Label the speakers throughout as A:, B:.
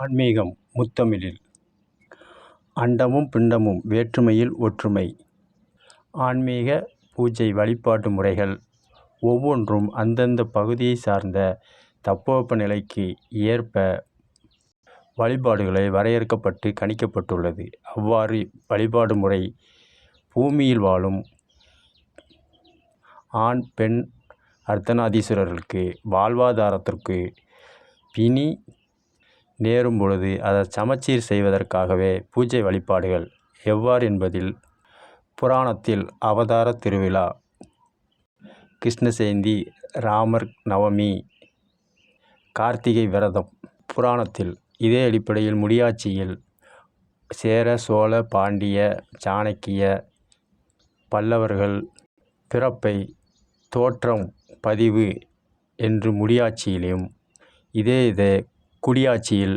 A: ஆன்மீகம் முத்தமிழில் அண்டமும் பிண்டமும் வேற்றுமையில் ஒற்றுமை. ஆன்மீக பூஜை வழிபாட்டு முறைகள் ஒவ்வொன்றும் அந்தந்த பகுதியை சார்ந்த தட்பவெப்ப நிலைக்கு ஏற்ப வழிபாடுகளை வரையறுக்கப்பட்டு கணிக்கப்பட்டுள்ளது. அவ்வாறு வழிபாடு முறை பூமியில் வாழும் ஆண் பெண் அர்த்தநாதீஸ்வரர்களுக்கு வாழ்வாதாரத்திற்கு பிணி நேரும் பொழுது அதை சமச்சீர் செய்வதற்காகவே பூஜை வழிபாடுகள். எவ்வாறு என்பதில் புராணத்தில் அவதார திருவிழா, கிருஷ்ண ஜெயந்தி, ராமர் நவமி, கார்த்திகை விரதம் புராணத்தில். இதே அடிப்படையில் முடியாட்சியில் சேர, சோழ, பாண்டிய, சாணக்கிய, பல்லவர்கள் பிறப்பை தோற்றம் பதிவு என்று முடியாட்சியிலும், இதே குடியாட்சியில்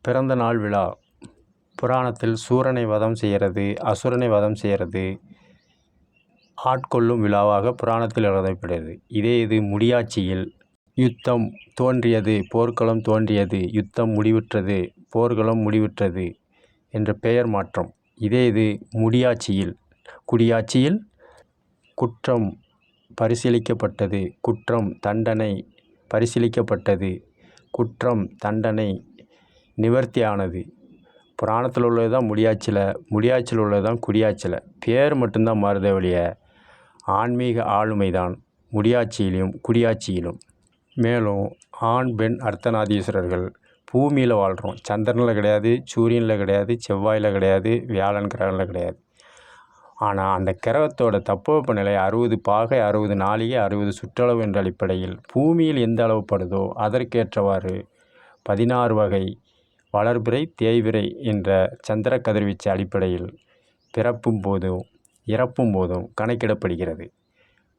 A: பிறந்த நாள் விழா புராணத்தில் சூரனை வதம் செய்கிறது, அசுரனை வதம் செய்கிறது, ஆட்கொள்ளும் விழாவாக புராணத்தில் எழுதப்படுகிறது. இது முடியாட்சியில் யுத்தம் தோன்றியது, போர்க்களம் தோன்றியது, யுத்தம் முடிவுற்றது, போர்க்களம் முடிவுற்றது என்ற பெயர் மாற்றம். இது முடியாட்சியில். குடியாட்சியில் குற்றம் பரிசீலிக்கப்பட்டது, குற்றம் தண்டனை பரிசீலிக்கப்பட்டது, குற்றம் தண்டனை நிவர்த்தியானது. புராணத்தில் உள்ளது தான் முடியாட்சியில் உள்ளது தான் குடியாட்சியில். பேர் மட்டும்தான் மாறுதே ஒழிய ஆன்மீக ஆளுமை தான் முடியாட்சியிலும் குடியாட்சியிலும். மேலும் ஆண் பெண் அர்த்தநாதீஸ்வரர்கள் பூமியில் வாழ்கிறோம். சந்திரனில் கிடையாது, சூரியனில் கிடையாது, செவ்வாயில் கிடையாது, வியாழன் கிரகனில் கிடையாது. ஆனால் அந்த கிரகத்தோட தட்பவெப்ப நிலை 60 பாகை, 60 நாழிகை, 60 சுற்றளவு என்ற அடிப்படையில் பூமியில் எந்த அளவு படுதோ அதற்கேற்றவாறு 16 வகை வளர்பிறை, தேய்பிறை என்ற சந்திர கதிர்வீச்சு அடிப்படையில் பிறப்பும் போதும் இறப்பும் போதும் கணக்கிடப்படுகிறது.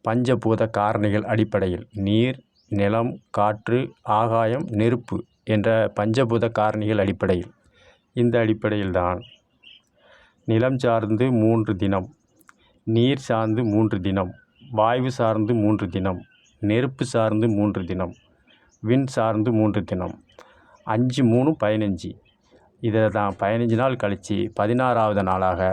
A: பஞ்சபூத காரணிகள் அடிப்படையில் நீர், நிலம், காற்று, ஆகாயம், நெருப்பு என்ற பஞ்சபூத காரணிகள் அடிப்படையில். இந்த அடிப்படையில்தான் நிலம் சார்ந்து 3 தினம், நீர் சார்ந்து 3 தினம், வாயு சார்ந்து 3 தினம், நெருப்பு சார்ந்து 3 தினம், விண் சார்ந்து 3 தினம், 5 3 15. இதை தான் 15 நாள் கழித்து 16வது நாளாக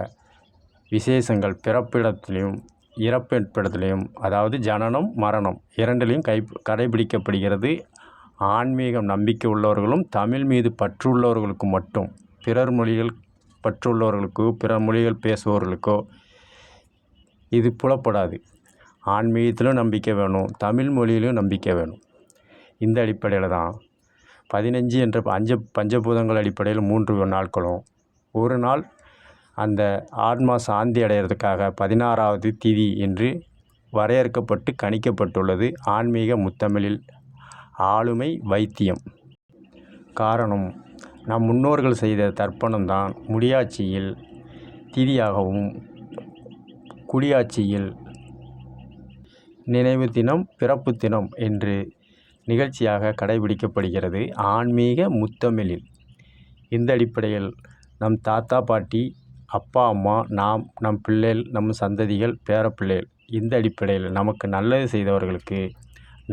A: விசேஷங்கள் பிறப்பிடத்திலையும் இறப்பிடத்திலையும், அதாவது ஜனனம் மரணம் இரண்டிலையும் கடைபிடிக்கப்படுகிறது. ஆன்மீகம் நம்பிக்கை உள்ளவர்களும் தமிழ் மீது பற்றுள்ளவர்களுக்கு மட்டும். பிறர் மொழிகள் பற்றுள்ளவர்களுக்கோ பிற மொழிகள் பேசுபவர்களுக்கோ இது புலப்படாது. ஆன்மீகத்திலும் நம்பிக்கை வேணும், தமிழ் மொழியிலும் நம்பிக்கை வேணும். இந்த அடிப்படையில் தான் 15 என்ற பஞ்சபூதங்கள் அடிப்படையில் 3 நாட்களும், ஒரு நாள் அந்த ஆன்மா சாந்தி அடைகிறதுக்காக 16வது திதி என்று வரையறுக்கப்பட்டு கணிக்கப்பட்டுள்ளது. ஆன்மீக முத்தமிழில் ஆளுமை வைத்தியம். காரணம், நம் முன்னோர்கள் செய்த தர்ப்பணம்தான் முடியாட்சியில் திதியாகவும், குடியாட்சியில் நினைவு தினம், பிறப்பு தினம் என்று நிகழ்ச்சியாக கடைபிடிக்கப்படுகிறது. ஆன்மீக முத்தமிழில் இந்த அடிப்படையில் நம் தாத்தா பாட்டி, அப்பா அம்மா, நாம், நம் பிள்ளைகள், நம் சந்ததிகள், பேரப்பிள்ளைகள், இந்த அடிப்படையில் நமக்கு நல்லது செய்தவர்களுக்கு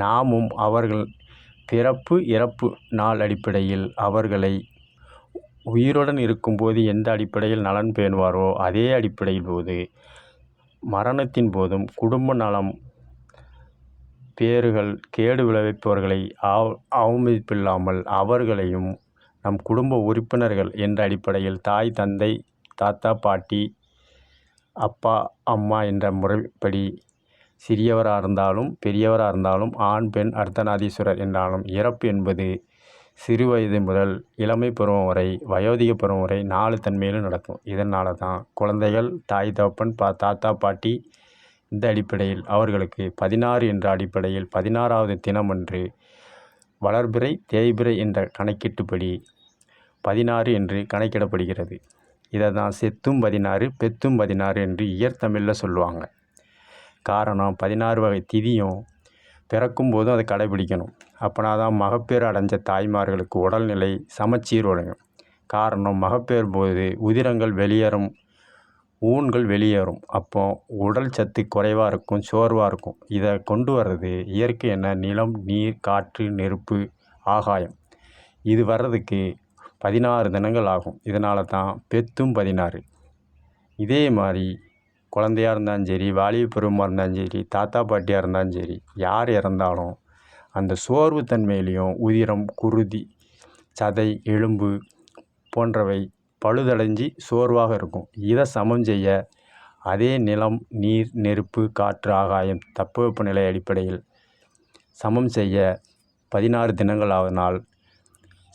A: நாமும் அவர்கள் பிறப்பு இறப்பு நாள் அடிப்படையில் அவர்களை உயிருடன் இருக்கும்போது எந்த அடிப்படையில் நலன் பேணுவாரோ அதே அடிப்படையில் போது மரணத்தின் போதும் குடும்ப நலம், பேறுகள், கேடு விளைவிப்பவர்களை அவமதிப்பில்லாமல் அவர்களையும் நம் குடும்ப உறுப்பினர்கள் என்ற அடிப்படையில் தாய், தந்தை, தாத்தா, பாட்டி, அப்பா, அம்மா என்ற முறைப்படி சிறியவராக இருந்தாலும் பெரியவராக இருந்தாலும், ஆண் பெண் அர்த்தநாதீஸ்வரர் என்றாலும், இறப்பு என்பது சிறு வயது முதல் இளமை பருவம் வரை, வயோதிக பருவம் வரை 4 தன்மையிலும் நடக்கும். இதனால தான் குழந்தைகள், தாய் தகப்பன், தாத்தா பாட்டி இந்த அடிப்படையில் அவர்களுக்கு 16 என்ற அடிப்படையில் 16வது தினமன்று வளர்பிறை, தேய்பிறை என்ற கணக்கீட்டுப்படி 16 என்று கணக்கிடப்படுகிறது. இதை தான் செத்தும் 16 பெத்தும் 16 என்று இயற்தமிழில் சொல்லுவாங்க. காரணம், 16 வகை திதியும் பிறக்கும் போதும் அதை கடைபிடிக்கணும். அப்போனா தான் மகப்பேறு அடைஞ்ச தாய்மார்களுக்கு உடல்நிலை சமச்சீர் வழங்கும். காரணம், மகப்பேறு போது உதிரங்கள் வெளியேறும், ஊன்கள் வெளியேறும். அப்போ உடல் சத்து குறைவாக இருக்கும், சோர்வாக இருக்கும். இதை கொண்டு வர்றது இயற்கை என்ன? நிலம், நீர், காற்று, நெருப்பு, ஆகாயம். இது வர்றதுக்கு 16 தினங்கள் ஆகும். இதனால தான் பெத்தும் 16. இதே மாதிரி குழந்தையாக இருந்தாலும் சரி, வாலிப பருவமாக இருந்தாலும் சரி, தாத்தா பாட்டியாக இருந்தாலும் சரி, யார் இறந்தாலும் அந்த சோர்வு தன்மையிலையும் உதிரம், குருதி, சதை, எலும்பு போன்றவை பழுதடைஞ்சி சோர்வாக இருக்கும். இதை சமம் செய்ய அதே நிலம், நீர், நெருப்பு, காற்று, ஆகாயம் தட்பவெப்பநிலை அடிப்படையில் சமம் செய்ய 16 தினங்கள் ஆவதனால்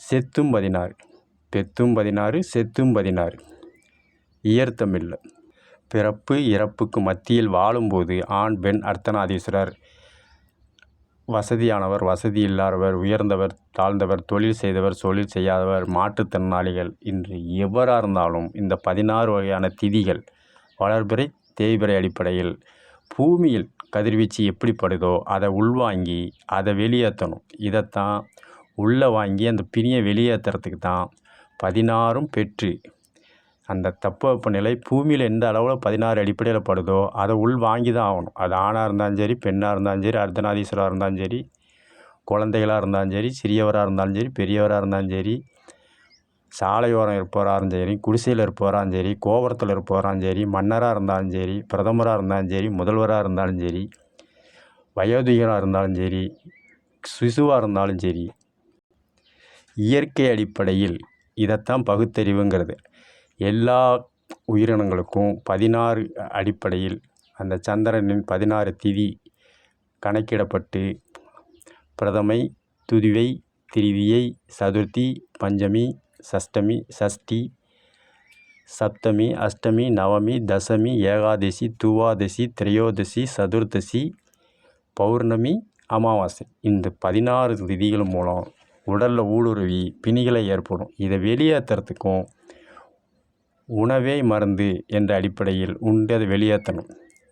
A: செத்தும் 16, பெத்தும் 16, செத்தும் 16. இயற்தமிழில் பிறப்பு இறப்புக்கு மத்தியில் வாழும்போது ஆண் பெண் அர்த்தநாதீஸ்வரர், வசதியானவர் வசதி இல்லாதவர், உயர்ந்தவர் தாழ்ந்தவர், தொழில் செய்தவர் தொழில் செய்யாதவர், மாற்றுத்திறனாளிகள் இன்று எவராக இருந்தாலும் இந்த 16 வகையான திதிகள் வளர்பிறை தேய்பிறை அடிப்படையில் பூமியில் கதிர்வீச்சு எப்படிப்படுதோ அதை உள்வாங்கி அதை வெளியேற்றணும். இதைத்தான் உள்ளே வாங்கி அந்த பிணியை வெளியேற்றுறதுக்கு தான் 16ம் பெற்று அந்த தட்பவெப்பநிலை பூமியில் எந்த அளவில் 16 அடிப்படையில் படுதோ அதை உள் வாங்கி தான் ஆகணும். அது ஆணாக இருந்தாலும் சரி, பெண்ணாக இருந்தாலும் சரி, அர்த்தநாதீஸ்வராக இருந்தாலும் சரி, குழந்தைகளாக இருந்தாலும் சரி, சிறியவராக இருந்தாலும் சரி, பெரியவராக இருந்தாலும் சரி, சாலையோரம் இருப்பவராக சரி, குடிசையில் இருப்பவராக சரி, கோபுரத்தில் இருப்பவராக சரி, மன்னராக இருந்தாலும் சரி, பிரதமராக இருந்தாலும் சரி, முதல்வராக இருந்தாலும் சரி, வயோதிகராக இருந்தாலும் சரி, சிசுவாக இருந்தாலும் சரி, இயற்கை அடிப்படையில் இதைத்தான் பகுத்தறிவுங்கிறது. எல்லா உயிரினங்களுக்கும் 16 அடிப்படையில் அந்த சந்திரனின் 16 திதி கணக்கிடப்பட்டு பிரதமை, துதிவை, திரிதியை, சதுர்த்தி, பஞ்சமி, சஷ்டமி, சஷ்டி, சப்தமி, அஷ்டமி, நவமி, தசமி, ஏகாதசி, துவாதசி, திரையோதசி, சதுர்தசி, பௌர்ணமி, அமாவாசை இந்த 16 திதிகள் மூலம் உடலில் ஊடுருவி பிணிகளை ஏற்படும். இதை வெளியேற்றுறதுக்கும் உணவே மருந்து என்ற அடிப்படையில் உண்டதை வெளியேற்றணும்.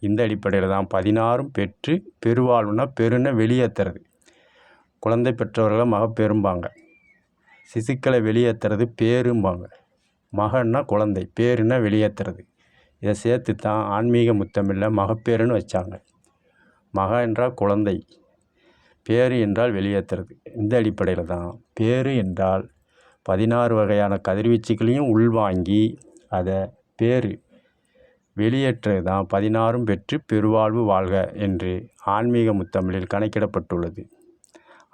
A: இந்த அடிப்படையில் தான் 16ம் பெற்று பெருவாழ்வுனா பெருன வெளியேற்றுறது. குழந்தை பெற்றவர்களை மகப்பேரும்பாங்க. சிசுக்களை வெளியேற்றுறது பேரும்பாங்க. மகன்னா குழந்தை, பேருன்னா வெளியேற்றுறது. இதை சேர்த்து தான் ஆன்மீக முத்தமிழில் மகப்பேருன்னு வச்சாங்க. மக என்றால் குழந்தை, பேரு என்றால் வெளியேற்றுறது. இந்த அடிப்படையில் தான் பேரு என்றால் 16 வகையான கதிர்வீச்சுகளையும் உள்வாங்கி அதை பேரு வெளியேற்றது தான் 16ம் பெற்று பெருவாழ்வு வாழ்க என்று ஆன்மீக முத்தமிழில் கணக்கிடப்பட்டுள்ளது.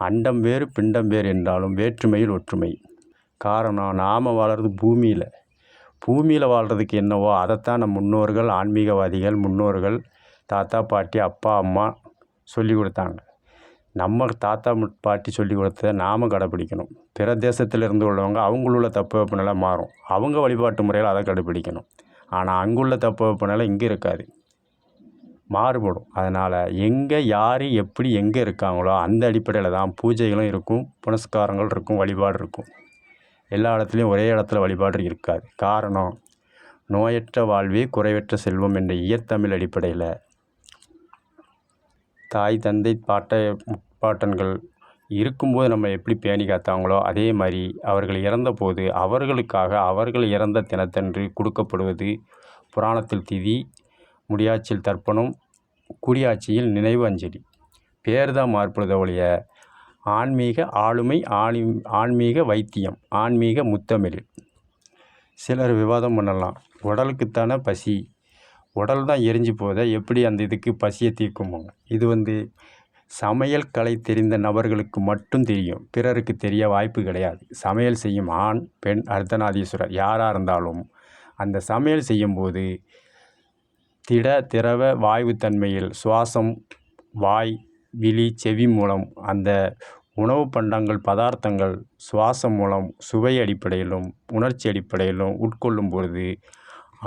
A: அண்டம் வேறு பிண்டம் வேறு என்றாலும் வேற்றுமையில் ஒற்றுமை. காரணம், நாம் வாழ்கிறது பூமியில் வாழ்கிறதுக்கு என்னவோ அதைத்தான் நம் முன்னோர்கள், ஆன்மீகவாதிகள் முன்னோர்கள், தாத்தா பாட்டி அப்பா அம்மா சொல்லி கொடுத்தாங்க. நம்ம தாத்தா பாட்டி சொல்லி கொடுத்ததை நாம் கடைப்பிடிக்கணும். பிற தேசத்தில் இருந்து உள்ளவங்க அவங்களுள்ள தட்பவெப்பநிலை மாறும், அவங்க வழிபாட்டு முறையில் அதை கடைப்பிடிக்கணும். ஆனால் அங்குள்ள தட்பவெப்பநிலை இங்கே இருக்காது, மாறுபடும். அதனால் எங்கே யார் எப்படி எங்கே இருக்காங்களோ அந்த அடிப்படையில் தான் பூஜைகளும் இருக்கும், புனஸ்காரங்கள் இருக்கும், வழிபாடு இருக்கும். எல்லா இடத்துலையும் ஒரே இடத்துல வழிபாடு இருக்காது. காரணம், நோயற்ற வாழ்வே குறைவற்ற செல்வம் என்ற இயற்தமிழ் அடிப்படையில் தாய் தந்தை முப்பாட்டன்கள் இருக்கும்போது நம்ம எப்படி பேணி காத்தாங்களோ அதே மாதிரி அவர்கள் இறந்தபோது அவர்களுக்காக அவர்கள் இறந்த தினத்தன்று கொடுக்கப்படுவது புராணத்தில் திதி, முடியாட்சியில் தர்ப்பணம், குடியாட்சியில் நினைவு அஞ்சலி. பேர் தான் மாறுபடுத ஒழிய ஆன்மீக ஆளுமை, ஆன்மீக வைத்தியம், ஆன்மீக முத்தமிழ். சிலர் விவாதம் பண்ணலாம், உடலுக்குத்தானே பசி, உடல் தான் எரிஞ்சு போதை எப்படி அந்த இதுக்கு பசியை தீர்க்குமாங்க. இது சமையல் கலை தெரிந்த நபர்களுக்கு மட்டும் தெரியும், பிறருக்கு தெரிய வாய்ப்பு கிடையாது. சமையல் செய்யும் ஆண் பெண் அர்த்தநாதீஸ்வரர் யாராக இருந்தாலும் அந்த சமையல் செய்யும்போது திட திரவ வாயுத்தன்மையில் சுவாசம், வாய், விழி, செவி மூலம் அந்த உணவு பண்டங்கள் பதார்த்தங்கள் சுவாசம் மூலம் சுவை அடிப்படையிலும் உணர்ச்சி அடிப்படையிலும் உட்கொள்ளும் பொழுது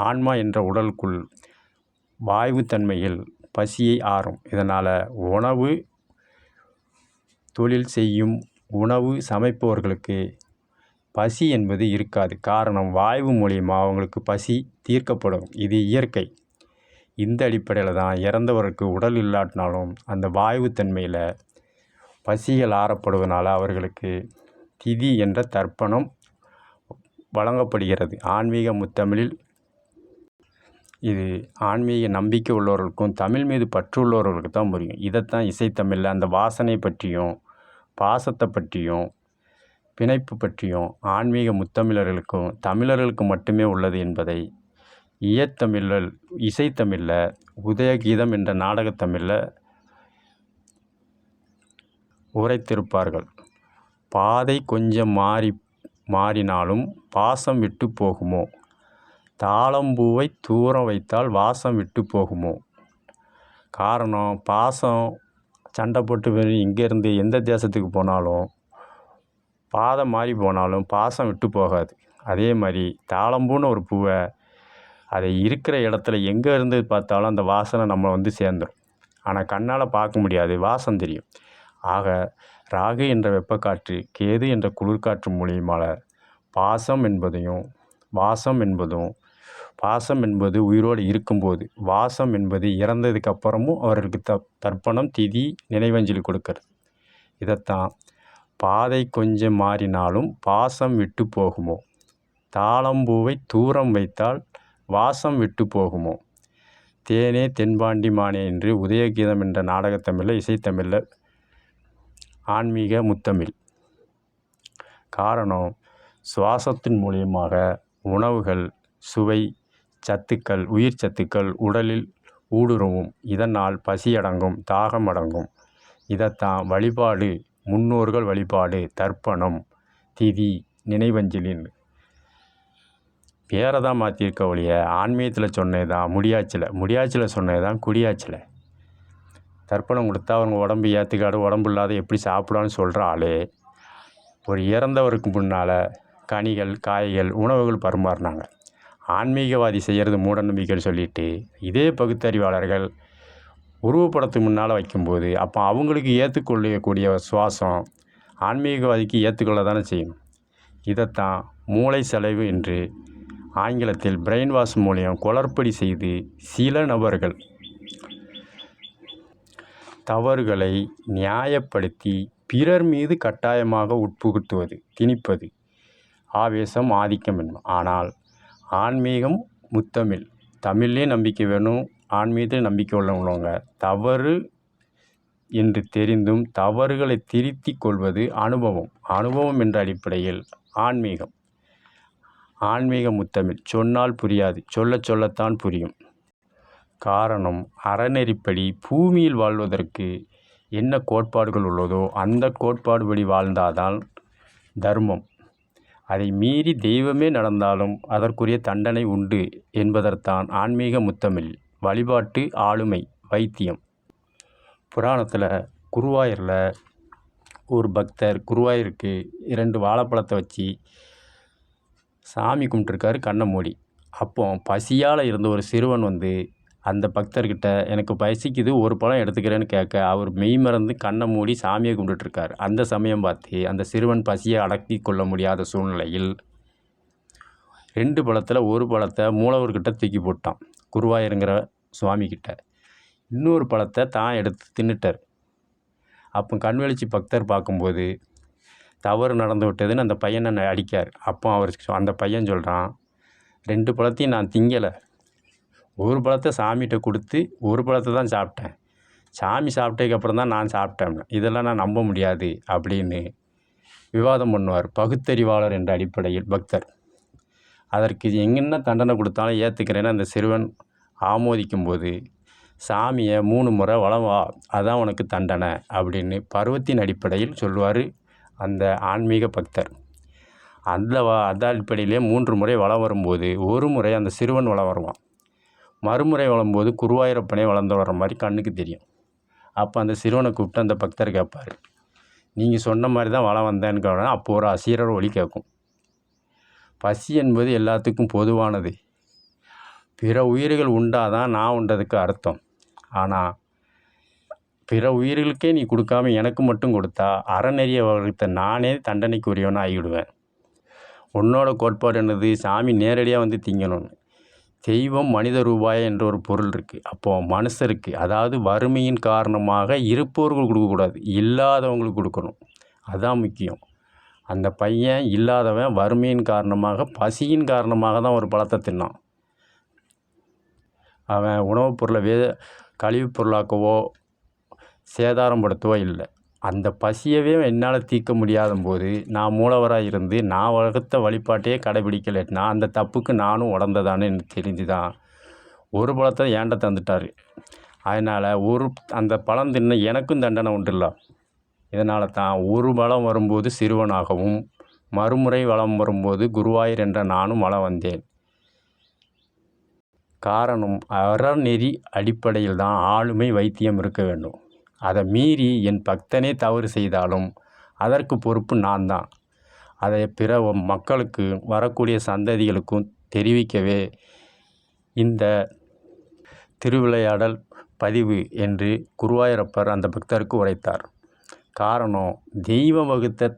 A: ஆன்மா என்ற உடலுக்குள் வாயுத்தன்மையில் பசியை ஆறும். இதனால் உணவு தொழில் செய்யும் உணவு சமைப்பவர்களுக்கு பசி என்பது இருக்காது. காரணம், வாயு மூலியமாக அவங்களுக்கு பசி தீர்க்கப்படும். இது இயற்கை. இந்த அடிப்படையில் தான் இறந்தவருக்கு உடல் இல்லாட்டினாலும் அந்த வாயுத்தன்மையில் பசிகள் ஆறப்படுவதனால அவர்களுக்கு திதி என்ற தர்ப்பணம் வழங்கப்படுகிறது. ஆன்மீக முத்தமிழில் இது ஆன்மீக நம்பிக்கை உள்ளவர்களுக்கும் தமிழ் மீது பற்று உள்ளவர்களுக்கு தான் புரியும். இதைத்தான் இசைத்தமிழில் அந்த வாசனை பற்றியும் பாசத்தை பற்றியும் பிணைப்பு பற்றியும் ஆன்மீக முத்தமிழர்களுக்கும் தமிழர்களுக்கு மட்டுமே உள்ளது என்பதை ஈழத்தமிழில் இசைத்தமிழில் உதயகீதம் என்ற நாடகத்தமிழில் உரைத்திருப்பார்கள். பாதை கொஞ்சம் மாறினாலும் பாசம் விட்டு போகுமோ, தாழம்பூவை தூரம் வைத்தால் வாசம் விட்டு போகுமோ. காரணம், பாசம் சண்டை போட்டு இங்கேருந்து எந்த தேசத்துக்கு போனாலும் பாதை மாறி போனாலும் பாசம் விட்டு போகாது. அதே மாதிரி தாழம்பூன்னு ஒரு பூவை அதை இருக்கிற இடத்துல எங்கே இருந்து பார்த்தாலும் அந்த வாசனை நம்ம வந்து சேர்ந்துடும். ஆனால் கண்ணால் பார்க்க முடியாது, வாசம் தெரியும். ஆக ராகு என்ற வெப்பக்காற்று, கேது என்ற குளிர்காற்று மூலியமாக பாசம் என்பதையும் வாசம் என்பதும், பாசம் என்பது உயிரோடு இருக்கும்போது, வாசம் என்பது இறந்ததுக்கு அப்புறமும் அவர்களுக்கு தர்ப்பணம், திதி, நினைவஞ்சலி கொடுக்கறது. இதைத்தான் பாதை கொஞ்சம் மாறினாலும் பாசம் விட்டு போகுமோ, தாழம்பூவை தூரம் வைத்தால் வாசம் விட்டு போகுமோ, தேனே தென்பாண்டி மானே என்று உதயகீதம் என்ற நாடகத்தமிழில் இசைத்தமிழில் ஆன்மீக முத்தமிழ். காரணம், சுவாசத்தின் மூலியமாக உணவுகள், சுவை, சத்துக்கள், உயிர் சத்துக்கள் உடலில் ஊடுருவும். இதனால் பசி அடங்கும், தாகம் அடங்கும். இதைத்தான் வழிபாடு, முன்னோர்கள் வழிபாடு, தர்ப்பணம், திதி, நினைவஞ்சலின்னு பேரை தான் மாற்றிருக்க ஒழிய ஆன்மீகத்தில் சொன்னது தான் முடியாச்சில் சொன்னது தான் குடியாச்சில். தர்ப்பணம் கொடுத்தா அவங்க உடம்பு ஏற்றுக்காடு, உடம்பு இல்லாத எப்படி சாப்பிடான்னு சொல்கிற ஆளே ஒரு இறந்தவருக்கு முன்னால் கனிகள், காய்கள், உணவுகள் பரிமாறினாங்க. ஆன்மீகவாதி செய்கிறது மூடநம்பிக்கைன்னு சொல்லிட்டு இதே பகுத்தறிவாளர்கள் உருவப்படத்துக்கு முன்னால் வைக்கும்போது அப்போ அவங்களுக்கு ஏற்றுக்கொள்ளக்கூடிய சுவாசம் ஆன்மீகவாதிக்கு ஏற்றுக்கொள்ள தானே செய்யும். இதைத்தான் மூளை செலவு என்று ஆங்கிலத்தில் பிரெயின் வாஷ் மூலியம் குளறுபடி செய்து சில நபர்கள் தவறுகளை நியாயப்படுத்தி பிறர் மீது கட்டாயமாக உட்புகுத்துவது, திணிப்பது, ஆவேசம், ஆதிக்கம் என்பது. ஆனால் ஆன்மீகம் முத்தமிழ், தமிழ்லே நம்பிக்கை வேணும். ஆன்மீகத்தில் நம்பிக்கை உள்ளவங்க தவறு என்று தெரிந்தும் தவறுகளை திருத்திக் கொள்வது அனுபவம் என்ற அடிப்படையில் ஆன்மீக முத்தமிழ். சொன்னால் புரியாது, சொல்லத்தான் புரியும். காரணம், அறநெறிப்படி பூமியில் வாழ்வதற்கு என்ன கோட்பாடுகள் உள்ளதோ அந்த கோட்பாடுபடி வாழ்ந்தால்தான் தர்மம். அதை மீறி தெய்வமே நடந்தாலும் அதற்குரிய தண்டனை உண்டு என்பதற்கான் ஆன்மீக முத்தமிழ். வழிபாட்டு ஆளுமை, வைத்தியம். புராணத்தில் குருவாயூரில் ஒரு பக்தர் குருவாயூருக்கு 2 வாழைப்பழத்தை வச்சு சாமி கும்பிட்டுருக்காரு கண்ணை மூடி. அப்போ பசியால் இருந்த ஒரு சிறுவன் வந்து அந்த பக்தர்கிட்ட எனக்கு பசிக்குது, ஒரு பழம் எடுத்துக்கிறேன்னு கேட்க அவர் மெய் மறந்து கண்ணை மூடி சாமியை கும்பிட்டுருக்கார். அந்த சமயம் பார்த்து அந்த சிறுவன் பசியை அடக்கி கொள்ள முடியாத சூழ்நிலையில் 2 பழத்தில் ஒரு பழத்தை மூலவர்கிட்ட தூக்கி போட்டான், குருவாயூருங்கிற சுவாமிக்கிட்ட. இன்னொரு பழத்தை தான் எடுத்து தின்னுட்டார். அப்போ கண்வெளிச்சி பக்தர் பார்க்கும்போது தவறு நடந்து விட்டதுன்னு அந்த பையனை அடிக்கார். அப்போ அந்த பையன் சொல்கிறான், 2 பழத்தையும் நான் திங்கலை, ஒரு பழத்தை சாமிகிட்ட கொடுத்து ஒரு பழத்தை தான் சாப்பிட்டேன், சாமி சாப்பிட்டதுக்கப்புறம் தான் நான் சாப்பிட்டேன், இதெல்லாம் நான் நம்ப முடியாது அப்படின்னு விவாதம் பண்ணுவார். பகுத்தறிவாளர் என்ற அடிப்படையில் பக்தர். அதற்கு என்ன தண்டனை கொடுத்தாலும் ஏற்றுக்கிறேன்னு அந்த சிறுவன் ஆமோதிக்கும்போது சாமியை 3 முறை வலம் வா, அதான் உனக்கு தண்டனை அப்படின்னு பருவத்தின் அடிப்படையில் சொல்லுவார் அந்த ஆன்மீக பக்தர். அந்த அடிப்படையிலே 3 முறை வலம் வரும்போது ஒரு முறை அந்த சிறுவன் வலம் வருவான், மறுமுறை வளரும்போது குருவாயூரப்பனே வளர்ந்து வர்ற மாதிரி கண்ணுக்கு தெரியும். அப்போ அந்த சிறுவனை கூப்பிட்டு அந்த பக்தர் கேட்பார், நீங்கள் சொன்ன மாதிரி தான் வளம் வந்தேன்னு கேட்டால் அப்போ ஒரு அசீரர் ஒலி கேட்கும். பசி என்பது எல்லாத்துக்கும் பொதுவானது. பிற உயிர்கள் உண்டாதான் நான் உண்டதுக்கு அர்த்தம். ஆனால் பிற உயிர்களுக்கே நீ கொடுக்காம எனக்கு மட்டும் கொடுத்தா அறநெறிய வகுத்த நானே தண்டனைக்கு உரியவனாக ஆகிவிடுவேன். உன்னோட கோட்பாடு என்னது, சாமி நேரடியாக வந்து திங்கணும்னு. தெய்வம் மனித ரூபாய் என்ற ஒரு பொருள் இருக்குது. அப்போது மனுஷருக்கு, அதாவது வறுமையின் காரணமாக இருப்பவர்கள் கொடுக்கக்கூடாது, இல்லாதவங்களுக்கு கொடுக்கணும். அதுதான் முக்கியம். அந்த பையன் இல்லாதவன் வறுமையின் காரணமாக, பசியின் காரணமாக தான் ஒரு பழத்தை தின்னான். அவன் உணவுப் பொருளை கழிவுப் பொருளாக்கவோ சேதாரம் படுத்தவோ இல்லை. அந்த பசியவே என்னால் தீர்க்க முடியாத போது நான் மூலவராக இருந்து நான் வகுத்த வழிபாட்டையே கடைபிடிக்கலைன்னா அந்த தப்புக்கு நானும் உடந்ததானே எனக்கு தெரிஞ்சு தான் ஒரு பழத்தை ஏண்ட தந்துட்டார். அதனால் அந்த பழம் தின்ன எனக்கும் தண்டனை உண்டுல்ல. இதனால தான் ஒரு பலம் வரும்போது சிறுவனாகவும் மறுமுறை வலம் வரும்போது குருவாயூர் என்ற நானும் வலம் வந்தேன். காரணம் அறநெறி அடிப்படையில் தான் ஆளுமை வைத்தியம் இருக்க வேண்டும். அதை மீறி என் பக்தனே தவறு செய்தாலும் அதற்கு பொறுப்பு நான் தான். அதை பிற மக்களுக்கு வரக்கூடிய சந்ததிகளுக்கும் தெரிவிக்கவே இந்த திருவிளையாடல் பதிவு என்று குருவாயூரப்பர் அந்த பக்தருக்கு உரைத்தார். காரணம் தெய்வம் வகுத்த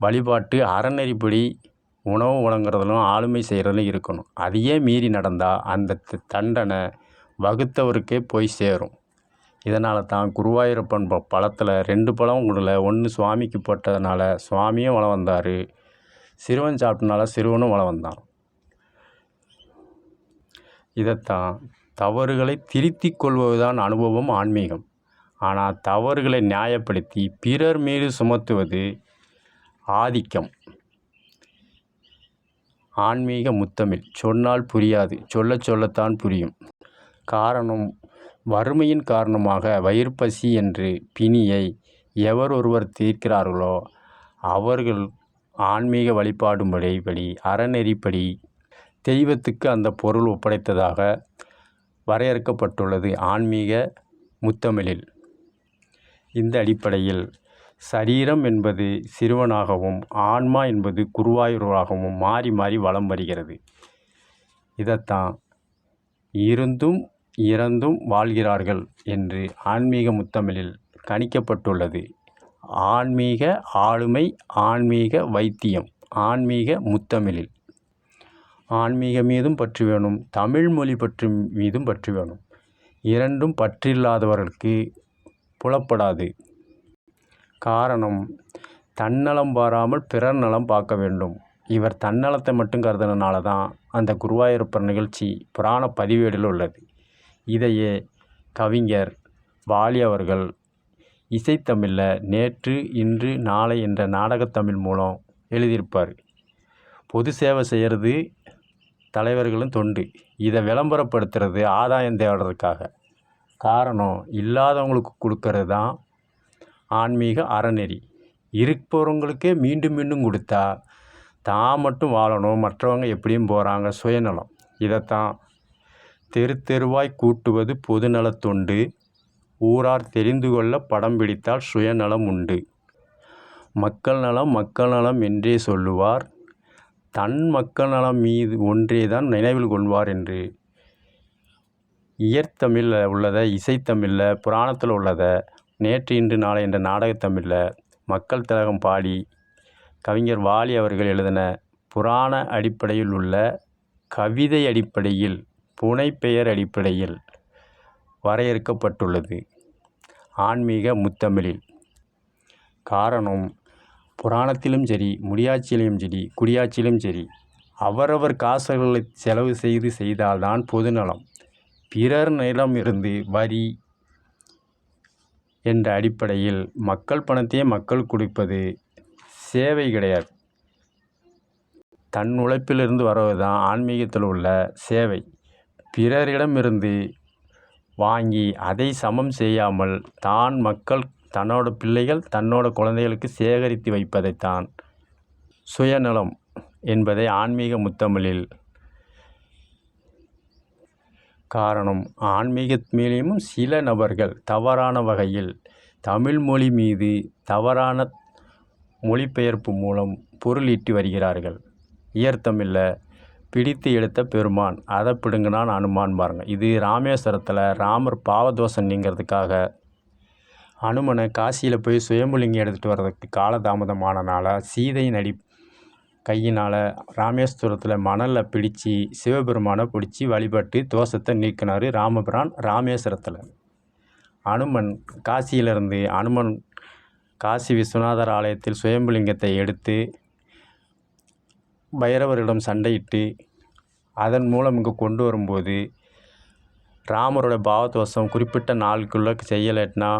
A: வழிபாட்டு அறநெறிப்படி உணவு வழங்குறதிலும் ஆளுமை செய்கிறதிலும் இருக்கணும். அதையே மீறி நடந்தால் அந்த தண்டனை வகுத்தவருக்கே போய் சேரும். இதனால தான் குருவாயூரப்பன் பழத்தில் 2 பழம் கொடுல, 1 சுவாமிக்கு போட்டதுனால சுவாமியும் வலம் வந்தார், சிறுவன் சாப்பிட்டனால சிறுவனும் வலம் வந்தான். இதைத்தான் தவறுகளை திருத்திக் கொள்வதுதான் அனுபவம் ஆன்மீகம். ஆனால் தவறுகளை நியாயப்படுத்தி பிறர் மீது சுமத்துவது ஆதிக்கம். ஆன்மீக முத்தமிழ். சொன்னால் புரியாது, சொல்லத்தான் புரியும். காரணம் வறுமையின் காரணமாக வயிறுப்பசி என்று பிணியை எவர் ஒருவர் தீர்க்கிறார்களோ அவர்கள் ஆன்மீக வழிபாடு முறைப்படி அறநெறிப்படி தெய்வத்துக்கு அந்த பொருள் ஒப்படைத்ததாக வரையறுக்கப்பட்டுள்ளது ஆன்மீக முத்தமிழில். இந்த அடிப்படையில் சரீரம் என்பது சிறுவனாகவும் ஆன்மா என்பது குருவாயூராகவும் மாறி மாறி வலம் வருகிறது. இதைத்தான் இருந்தும் இறந்தும் வாழ்கிறார்கள் என்று ஆன்மீக முத்தமிழில் கணிக்கப்பட்டுள்ளது. ஆன்மீக ஆளுமை, ஆன்மீக வைத்தியம், ஆன்மீக முத்தமிழில். ஆன்மீக மீதும் பற்று வேணும், தமிழ் மொழி பற்று மீதும் பற்று வேணும். இரண்டும் பற்றில்லாதவர்களுக்கு புலப்படாது. காரணம் தன்னலம் பாராமல் பிறர் நலம் பார்க்க வேண்டும். இவர் தன்னலத்தை மட்டும் கருதுனால தான் அந்த குருவாயூரப்பர் நிகழ்ச்சி புராண பதிவேடில் உள்ளது. இதையே கவிஞர் வாலி அவர்கள் இசைத்தமிழில் நேற்று இன்று நாளை என்ற நாடகத்தமிழ் மூலம் எழுதியிருப்பார். பொது சேவை செய்கிறது தலைவர்களும் தொண்டு. இதை விளம்பரப்படுத்துறது ஆதாயம் தேடுறதுக்காக. காரணம் இல்லாதவங்களுக்கு கொடுக்கறது தான் ஆன்மீக அறநெறி. இருப்பவங்களுக்கே மீண்டும் மீண்டும் கொடுத்தா தான் மட்டும் வாழணும், மற்றவங்க எப்படியும் போகிறாங்க, சுயநலம். இதைத்தான் தெருவாய் கூட்டுவது பொதுநலத்தொண்டு, ஊரார் தெரிந்து கொள்ள படம் பிடித்தால் சுயநலம் உண்டு. மக்கள் நலம் என்றே சொல்லுவார், தன் மக்கள் நலம் மீது ஒன்றே தான் நினைவில் கொள்வார் என்று இயற்தமிழில் உள்ளதை இசைத்தமிழில் புராணத்தில் உள்ளதை நேற்று இன்று நாளை என்ற நாடகத்தமிழில் மக்கள் திலகம் பாடி கவிஞர் வாலி அவர்கள் எழுதின புராண அடிப்படையில் உள்ள கவிதை அடிப்படையில் புனைப்பெயர் அடிப்படையில் வரையறுக்கப்பட்டுள்ளது ஆன்மீக முத்தமிழில். காரணம் புராணத்திலும் சரி, முடியாட்சியிலும் சரி, குடியாட்சியிலும் சரி, அவரவர் காசுகளை செலவு செய்தால்தான் பொதுநலம். பிறர் நிலம் இருந்து வரி என்ற அடிப்படையில் மக்கள் பணத்தையே மக்கள் கொடுப்பது சேவை கிடையாது. தன் உழைப்பிலிருந்து வருவது தான் ஆன்மீகத்தில் உள்ள சேவை. பிறரிடமிருந்து வாங்கி அதை சமம் செய்யாமல் தான் மக்கள் தன்னோட பிள்ளைகள் தன்னோட குழந்தைகளுக்கு சேகரித்து வைப்பதைத்தான் சுயநலம் என்பதை ஆன்மீக முத்தமிழில். காரணம் ஆன்மீக மேலேயும் சில நபர்கள் தவறான வகையில் தமிழ் மொழி மீது தவறான மொழிபெயர்ப்பு மூலம் பொருளீட்டி வருகிறார்கள். இயற்தமிழில் பிடித்து எடுத்த பெருமான் அதை பிடுங்கினான் அனுமான் பாருங்கள். இது ராமேஸ்வரத்தில் ராமர் பாவதோஷம் நீங்கிறதுக்காக அனுமனை காசியில் போய் சுயம்புலிங்கம் எடுத்துகிட்டு வர்றதுக்கு காலதாமதமானனால சீதையின் கையினால் ராமேஸ்வரத்தில் மணலில் பிடிச்சி சிவபெருமானை பிடிச்சி வழிபட்டு தோஷத்தை நீக்கினார் ராமபிரான் ராமேஸ்வரத்தில். அனுமன் காசியிலிருந்து காசி விஸ்வநாதர் ஆலயத்தில் சுயம்புலிங்கத்தை எடுத்து பைரவரிடம் சண்டையிட்டு அதன் மூலம் இங்கே கொண்டு வரும்போது ராமரோட பாவதோஷம் குறிப்பிட்ட நாளுக்குள்ளே செய்யலைன்னா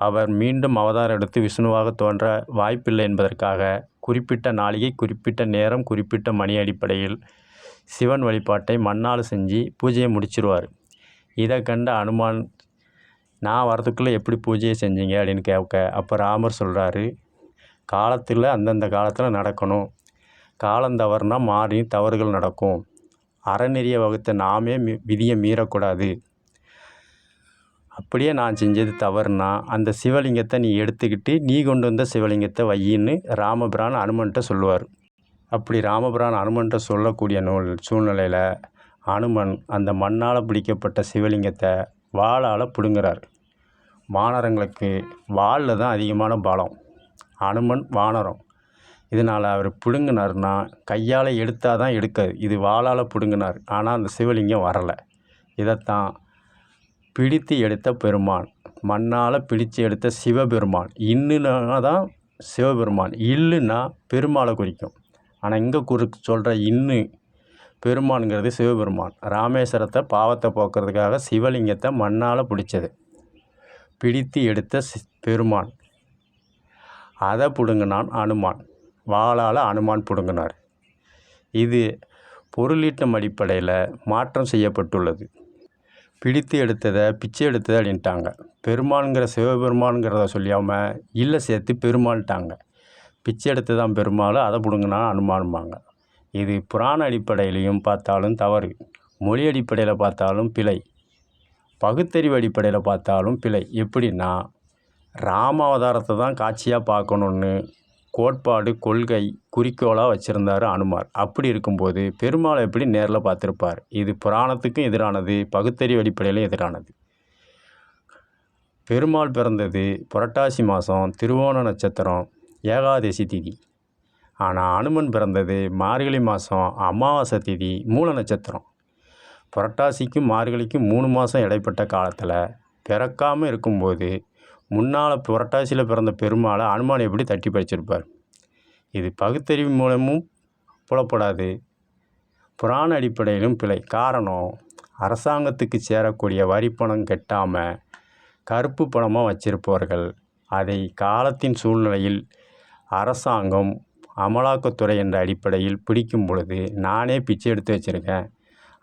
A: அவர் மீண்டும் அவதாரம் எடுத்து விஷ்ணுவாக தோன்ற வாய்ப்பில்லை என்பதற்காக குறிப்பிட்ட நாளிகை, குறிப்பிட்ட நேரம், குறிப்பிட்ட மணி அடிப்படையில் சிவன் வழிபாட்டை மண்ணால் செஞ்சு பூஜையை முடிச்சிருவார். இதை கண்ட அனுமான், நான் வரதுக்குள்ளே எப்படி பூஜையை செஞ்சீங்க அப்படின்னு கேட்க, அப்போ ராமர் சொல்கிறாரு, காலத்தில் அந்தந்த காலத்தில் நடக்கணும். காலம் தவறுனா மாறி தவறுகள் நடக்கும். அறநெறியை வகுத்த நாமே விதியை மீறக்கூடாது. அப்படியே நான் செஞ்சது தவறுனா அந்த சிவலிங்கத்தை நீ எடுத்துக்கிட்டு நீ கொண்டு வந்த சிவலிங்கத்தை வையின்னு ராமபிரான் அனுமன்ட்ட சொல்லுவார். அப்படி ராமபிரான் அனுமன்ட்ட சொல்லக்கூடிய சூழ்நிலையில் அனுமன் அந்த மண்ணால் பிடிக்கப்பட்ட சிவலிங்கத்தை வாளால் பிடுங்குறார். வானரங்களுக்கு வாளில் தான் அதிகமான பலம். அனுமன் வானரம். இதனால் அவர் பிடுங்கினார்னா கையால் எடுத்தால் தான் எடுக்காது. இது வாளால் பிடுங்கினார். ஆனால் அந்த சிவலிங்கம் வரலை. இதைத்தான் பிடித்து எடுத்த பெருமான், மண்ணால் பிடித்து எடுத்த சிவபெருமான். இன்னுனா தான் சிவபெருமான், இல்லுன்னா பெருமாளை குறிக்கும். ஆனால் இங்கே சொல்கிற இன்னு பெருமானுங்கிறது சிவபெருமான். ராமேஸ்வரத்தை பாவத்தை போக்குறதுக்காக சிவலிங்கத்தை மண்ணால் பிடிச்சது, பிடித்து எடுத்த பெருமான். அதை பிடுங்கினான் அனுமான். வாளால் அனுமான் பிடுங்கினார். இது பொருளீட்டும் அடிப்படையில் மாற்றம் செய்யப்பட்டுள்ளது. பிடித்து எடுத்ததை பிச்சை எடுத்ததை அப்படின்ட்டாங்க. பெருமான்கிற சிவபெருமானுங்கிறத சொல்லாமல் இல்லை சேர்த்து பெருமாள்ட்டாங்க. பிச்சை எடுத்து தான் பெருமாள், அதை பிடுங்கினா அனுமானுமாங்க. இது புராண அடிப்படையிலையும் பார்த்தாலும் தவறு, மொழி அடிப்படையில் பார்த்தாலும் பிழை, பகுத்தறிவு அடிப்படையில் பார்த்தாலும் பிழை. எப்படின்னா, ராம அவதாரத்தை தான் காட்சியாக பார்க்கணுன்னு கோட்பாடு, கொள்கை, குறிக்கோளாக வச்சுருந்தார் அனுமார். அப்படி இருக்கும்போது பெருமாளை எப்படி நேரில் பார்த்துருப்பார்? இது புராணத்துக்கும் எதிரானது, பகுத்தறிவு அடிப்படையிலும் எதிரானது. பெருமாள் பிறந்தது புரட்டாசி மாதம் திருவோண நட்சத்திரம் ஏகாதசி திதி. ஆனால் அனுமன் பிறந்தது மார்கழி மாதம் அமாவாசை திதி மூல நட்சத்திரம். புரட்டாசிக்கும் மார்கழிக்கும் 3 மாதம் இடைப்பட்ட காலத்தில் பிறக்காமல் இருக்கும்போது முன்னால் புரட்டாசியில் பிறந்த பெருமாளை அனுமான் எப்படி தட்டி பறிச்சிருப்பார்? இது பகுத்தறிவு மூலமும் புலப்படாது, புராண அடிப்படையிலும் பிழை. காரணம், அரசாங்கத்துக்கு சேரக்கூடிய வரி பணம் கெட்டாமல் கருப்பு பணமாக வச்சிருப்பவர்கள் அதை காலத்தின் சூழ்நிலையில் அரசாங்கம் அமலாக்கத்துறை என்ற அடிப்படையில் பிடிக்கும் பொழுது நானே பிச்சை எடுத்து வச்சுருக்கேன்,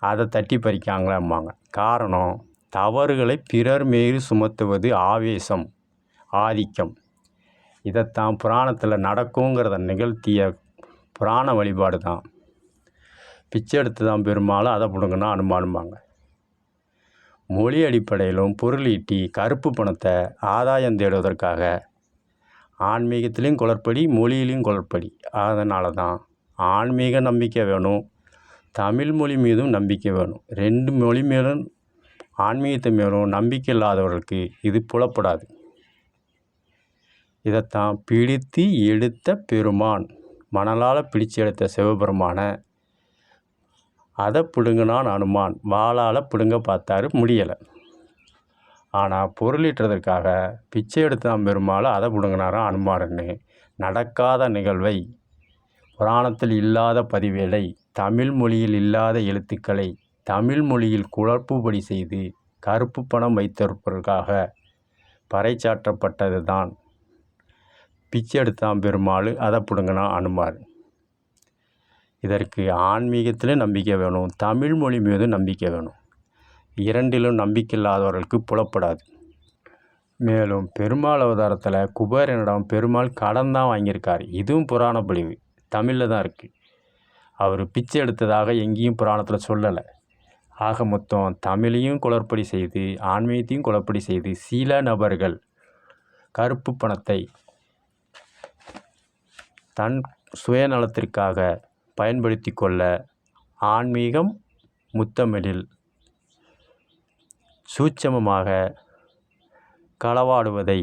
A: அதை தட்டி பறிக்காங்களாம்பாங்க. காரணம், தவறுகளை பிறர் மீது சுமத்துவது ஆவேசம், ஆதிக்கம். இதைத்தான் புராணத்தில் நடக்குங்கிறத நிகழ்த்திய புராண வழிபாடு தான். பிச்சை எடுத்து தான் பெருமாள், அதை பிடுங்கினா அனுமானுமாங்க. மொழி அடிப்படையிலும் பொருளீட்டி கருப்பு பணத்தை ஆதாயம் தேடுவதற்காக ஆன்மீகத்திலையும் குளறுபடி, மொழியிலையும் குளறுபடி. அதனால தான் ஆன்மீக நம்பிக்கை வேணும், தமிழ் மொழி மீதும் நம்பிக்கை வேணும். 2 மொழி மேலும் ஆன்மீகத்தை மேலும் நம்பிக்கை இல்லாதவர்களுக்கு இது புலப்படாது. இதைத்தான் பிடித்து எடுத்த பெருமான், மணலால் பிடிச்சு எடுத்த சிவபெருமானை அதை பிடுங்கினான் அனுமான். வாளால் பிடுங்க பார்த்தாரு, முடியலை. ஆனால் பொருளீட்டுறதற்காக பிச்சை எடுத்தான் பெருமாள், அதை பிடுங்கினாராம் அனுமாருன்னு நடக்காத நிகழ்வை, புராணத்தில் இல்லாத பதிவேலை, தமிழ் மொழியில் இல்லாத எழுத்துக்களை தமிழ் மொழியில் குழப்புபடி செய்து கருப்பு பணம் வைத்திருப்பதற்காக பறைச்சாற்றப்பட்டது தான் பிச்சை எடுத்தான் பெருமாள், அதை பிடுங்கினா அனுமார். இதற்கு ஆன்மீகத்திலும் நம்பிக்கை வேணும், தமிழ் மொழி மீது நம்பிக்கை வேணும். 2லும் நம்பிக்கை இல்லாதவர்களுக்கு புலப்படாது. மேலும் பெருமாள் அவதாரத்தில் குபேரனிடம் பெருமாள் கடன் தான் வாங்கியிருக்கார். இதுவும் புராண பொழிவு, தமிழில் தான் இருக்குது. அவர் பிச்சை எடுத்ததாக எங்கேயும் புராணத்தில் சொல்லலை. ஆக மொத்தம் தமிழையும் குளறுபடி செய்து ஆன்மீகத்தையும் குளறுபடி செய்து சில நபர்கள் கருப்பு பணத்தை தன் சுயநலத்திற்காக பயன்படுத்தி கொள்ள ஆன்மீகம் முத்தமிழில் சூட்சமமாக களவாடுவதை,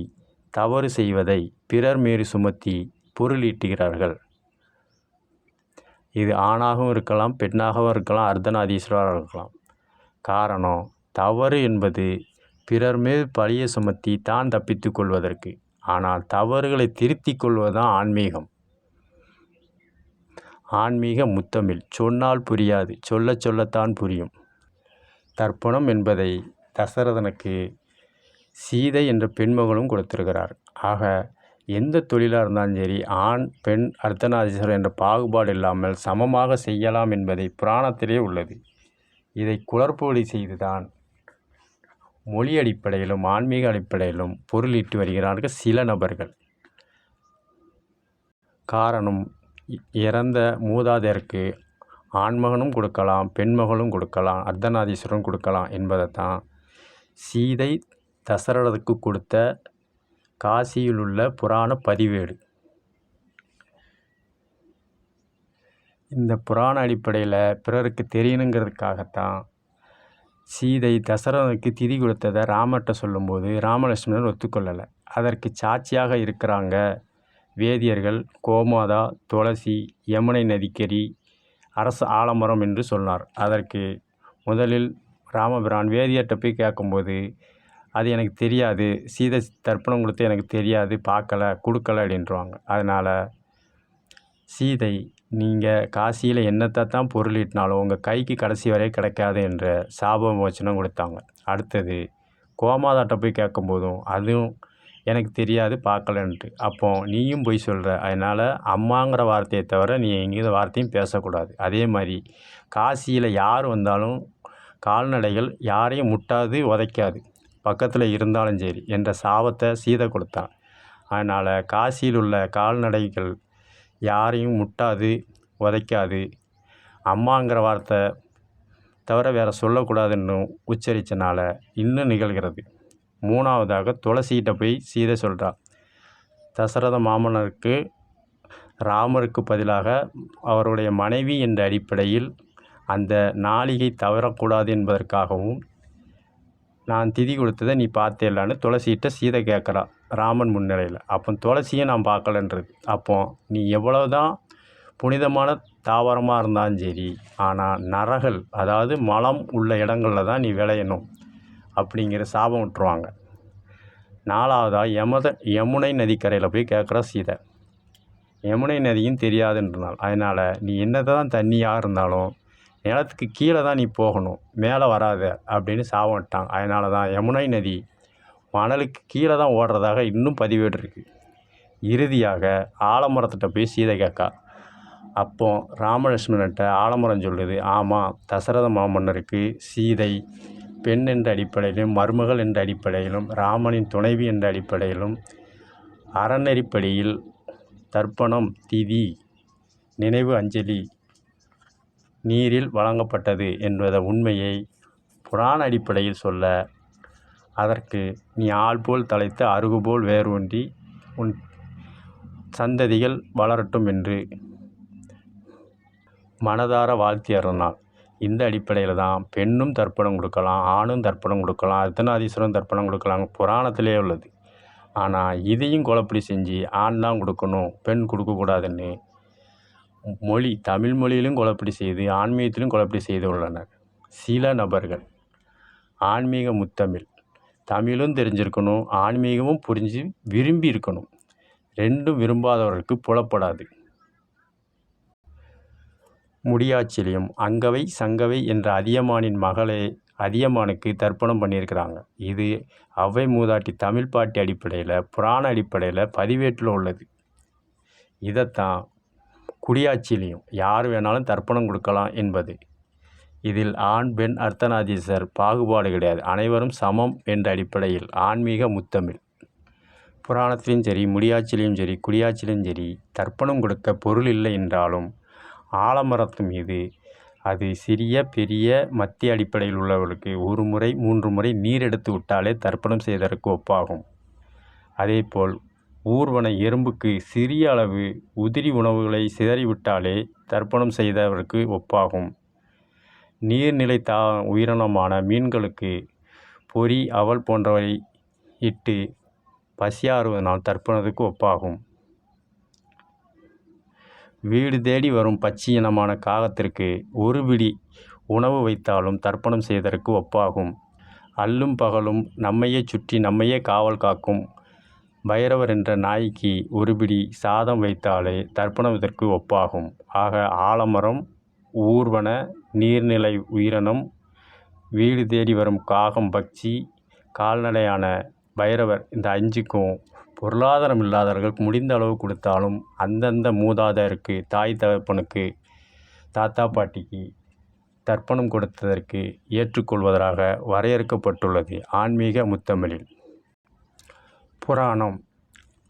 A: தவறு செய்வதை பிறர் மீது சுமத்தி பொருளீட்டுகிறார்கள். இது ஆணாகவும் இருக்கலாம், பெண்ணாகவும் இருக்கலாம், அர்த்தநாதீஸ்வரராக இருக்கலாம். காரணம், தவறு என்பது பிறர் மீது பழியை சுமத்தி தான் தப்பித்து கொள்வதற்கு. ஆனால் தவறுகளை திருத்தி கொள்வதுதான் ஆன்மீகம். ஆன்மீக முத்தமிழ் சொன்னால் புரியாது, சொல்லத்தான் புரியும். தர்ப்பணம் என்பதை தசரதனுக்கு சீதை என்ற பெண்மகளும் கொடுத்திருக்கிறார். ஆக எந்த தொழிலாக இருந்தாலும் சரி, ஆண் பெண் அர்த்தநாரீஸ்வரர் என்ற பாகுபாடு இல்லாமல் சமமாக செய்யலாம் என்பதை புராணத்திலே உள்ளது. இதை குளறுபடி செய்துதான் மொழி அடிப்படையிலும் ஆன்மீக அடிப்படையிலும் பொருளீட்டு வருகிறார்கள் சில நபர்கள். காரணம், இறந்த மூதாதையருக்கு ஆண்மகனும் கொடுக்கலாம், பெண்மகளும் கொடுக்கலாம், அர்த்தநாதீஸ்வரரும் கொடுக்கலாம் என்பதைத்தான் சீதை தசரதற்கு கொடுத்த காசியில் உள்ள புராண பதிவேடு. இந்த புராண அடிப்படையில் பிறருக்கு தெரியணுங்கிறதுக்காகத்தான் சீதை தசரதனுக்கு திதி கொடுத்ததை ராமர்கிட்ட சொல்லும்போது ராமலட்சுமணர் ஒத்துக்கொள்ளலை. அதற்கு சாட்சியாக இருக்கிறாங்க வேதியர்கள், கோமாதா, துளசி, யமுனை நதிக்கரி, அரச ஆலமரம் என்று சொன்னார். அதற்கு முதலில் ராமபிரான் வேதியர்கிட்ட போய் கேட்கும்போது, அது எனக்கு தெரியாது, சீதை தர்ப்பணம் கொடுத்து எனக்கு தெரியாது, பார்க்கல, கொடுக்கல அப்படின்றாங்க. அதனால் சீதை, நீங்கள் காசியில் என்னத்தை தான் பொருளீட்டினாலும் உங்கள் கைக்கு கடைசி வரை கிடைக்காது என்ற சாப விமோச்சனம் கொடுத்தாங்க. அடுத்தது கோமாதாட்ட போய் கேட்கும்போதும் அதுவும் எனக்கு தெரியாது, பார்க்கலன்ட்டு. அப்போ நீயும் போய் சொல்கிற, அதனால் அம்மாங்கிற வார்த்தையை தவிர நீ எங்கேயும் வார்த்தையும் பேசக்கூடாது. அதே மாதிரி காசியில் யார் வந்தாலும் கால்நடைகள் யாரையும் முட்டாது, உதைக்காது, பக்கத்தில் இருந்தாலும் சரி என்ற சாபத்தை சீதை கொடுத்தான். அதனால் காசியில் உள்ள கால்நடைகள் யாரையும் முட்டாது, உதைக்காது, அம்மாங்கிற வார்த்தை தவிர வேறு சொல்லக்கூடாதுன்னு உச்சரித்தனால இன்னும் நிகழ்கிறது. மூணாவதாக துளசிகிட்ட போய் சீதை சொல்கிறா, தசரத மாமன்னருக்கு ராமருக்கு பதிலாக அவருடைய மனைவி என்ற அடிப்படையில் அந்த நாளிகை தவறக்கூடாது என்பதற்காகவும் நான் திதி கொடுத்ததை நீ பார்த்தேலான்னு துளசிகிட்ட சீதை கேட்குறா ராமன் முன்னிலையில். அப்போ துளசியை நான் பார்க்கலன்றது. அப்போ நீ எவ்வளவுதான் புனிதமான தாவரமாக இருந்தாலும் சரி, ஆனால் நரகள், அதாவது மலம் உள்ள இடங்களில் தான் நீ விளையணும் அப்படிங்கிற சாபம் விட்டுருவாங்க. நாலாவதாக யமுனை நதிக்கரையில் போய் கேட்குற சீதை. யமுனை நதியும் தெரியாதுன்றனால, அதனால் நீ என்னதான் தண்ணியாக இருந்தாலும் நிலத்துக்கு கீழே தான் நீ போகணும், மேலே வராத அப்படின்னு சாபம் விட்டாங்க. அதனால தான் யமுனை நதி மணலுக்கு கீழே தான் ஓடுறதாக இன்னும் பதிவேடு இருக்குது. இறுதியாக ஆலமரத்திட்ட போய் சீதை கேட்கா. அப்போ ராமலட்சுமணன்கிட்ட ஆலமரம் சொல்லுது, ஆமாம், தசரத மாமன்னருக்கு சீதை பெண் என்ற அடிப்படையிலும் மருமகள் என்ற அடிப்படையிலும் ராமனின் துணைவி என்ற அடிப்படையிலும் அறநெறிப்படியில் தர்ப்பணம், திதி, நினைவு அஞ்சலி நீரில் வழங்கப்பட்டது என்பத உண்மையை புராண அடிப்படையில் சொல்ல, அதற்கு நீ ஆள் போல் தலைத்து அருகு போல் வேரூன்றி உன் சந்ததிகள் வளரட்டும் என்று மனதார வாழ்த்தி அருளினாள். இந்த அடிப்படையில் தான் பெண்ணும் தர்ப்பணம் கொடுக்கலாம், ஆணும் தர்ப்பணம் கொடுக்கலாம், அர்த்தநாதீஸ்வரன் தர்ப்பணம் கொடுக்கலாம் புராணத்திலே உள்ளது. ஆனால் இதையும் குழப்படி செஞ்சு ஆண் தான் கொடுக்கணும், பெண் கொடுக்கக்கூடாதுன்னு தமிழ் மொழியிலும் குழப்படி செய்து ஆன்மீகத்திலும் குழப்படி செய்து உள்ளனர் சில நபர்கள். ஆன்மீக முத்தமிழ், தமிழும் தெரிஞ்சிருக்கணும், ஆன்மீகமும் புரிஞ்சு விரும்பி இருக்கணும். ரெண்டும் விரும்பாதவர்களுக்கு புலப்படாது. முடியாச்சிலியம் அங்கவை சங்கவை என்ற அதியமானின் மகளே அதியமானுக்கு தர்ப்பணம் பண்ணியிருக்கிறாங்க. இது ஔவை மூதாட்டி தமிழ் பாட்டி அடிப்படையில் புராண அடிப்படையில் பதிவேட்டில் உள்ளது. இதைத்தான் குடியாச்சிலியம், யார் வேணாலும் தர்ப்பணம் கொடுக்கலாம் என்பது. இதில் ஆண் பெண் அர்த்தநாதீஸ்வர் பாகுபாடு கிடையாது, அனைவரும் சமம் என்ற அடிப்படையில் ஆன்மீக முத்தமிழ். புராணத்திலும் சரி, முடியாச்சிலையும் சரி, குடியாச்சிலையும் சரி, தர்ப்பணம் கொடுக்க பொருள் இல்லை என்றாலும் ஆலமரத்து மீது அது சிறிய பெரிய மத்திய அடிப்படையில் உள்ளவர்களுக்கு 1 முறை 3 முறை நீர் எடுத்து விட்டாலே தர்ப்பணம் செய்ததற்கு ஒப்பாகும். அதேபோல் ஊர்வன எறும்புக்கு சிறிய அளவு உதிரி உணவுகளை சிதறிவிட்டாலே தர்ப்பணம் செய்தவருக்கு ஒப்பாகும். நீர்நிலை உயிரினமான மீன்களுக்கு பொறி, அவல் போன்றவை இட்டு பசியாறுவதனால் தர்ப்பணத்துக்கு ஒப்பாகும். வீடு தேடி வரும் பட்சி இனமான காகத்திற்கு 1 பிடி உணவு வைத்தாலும் தர்ப்பணம் செய்ததற்கு ஒப்பாகும். அல்லும் பகலும் நம்மையே சுற்றி நம்மையே காவல் காக்கும் பைரவர் என்ற நாய்க்கு 1 பிடி சாதம் வைத்தாலே தர்ப்பணத்திற்கு ஒப்பாகும். ஆக ஆலமரம், ஊர்வன, நீர்நிலை உயிரினம், வீடு தேடி வரும் காகம், பட்சி, கால்நடையான பைரவர் இந்த 5க்கும் பொருளாதாரம் இல்லாதவர்களுக்கு முடிந்த அளவு கொடுத்தாலும் அந்தந்த மூதாதையருக்கு, தாய் தகப்பனுக்கு, தாத்தா பாட்டிக்கு தர்ப்பணம் கொடுத்ததற்கு ஏற்றுக்கொள்வதாக வரையறுக்கப்பட்டுள்ளது ஆன்மீக முத்தமிழில். புராணம்.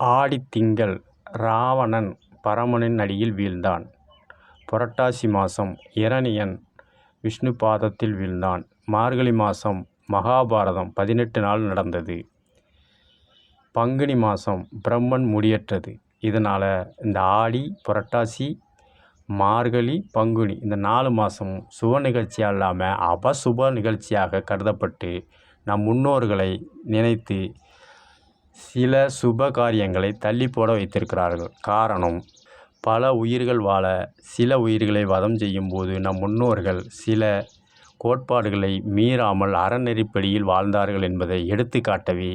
A: ஆடித்திங்கள் ராவணன் பரமனின் அடியில் வீழ்ந்தான். புரட்டாசி மாதம் இரணியன் விஷ்ணு பாதத்தில் வீழ்ந்தான். மார்கழி மாதம் மகாபாரதம் 18 நாள் நடந்தது. பங்குனி மாதம் பிரம்மன் முடியற்றது. இதனால் இந்த ஆடி, புரட்டாசி, மார்கழி, பங்குனி இந்த 4 மாதமும் சுப நிகழ்ச்சியாக இல்லாமல் அபசுப நிகழ்ச்சியாக கருதப்பட்டு நம் முன்னோர்களை நினைத்து சில சுப காரியங்களை தள்ளி போட வைத்திருக்கிறார்கள். காரணம், பல உயிர்கள் வாழ சில உயிர்களை வதம் செய்யும்போது நம் முன்னோர்கள் சில கோட்பாடுகளை மீறாமல் அறநெறிப்படியில் வாழ்ந்தார்கள் என்பதை எடுத்து காட்டவே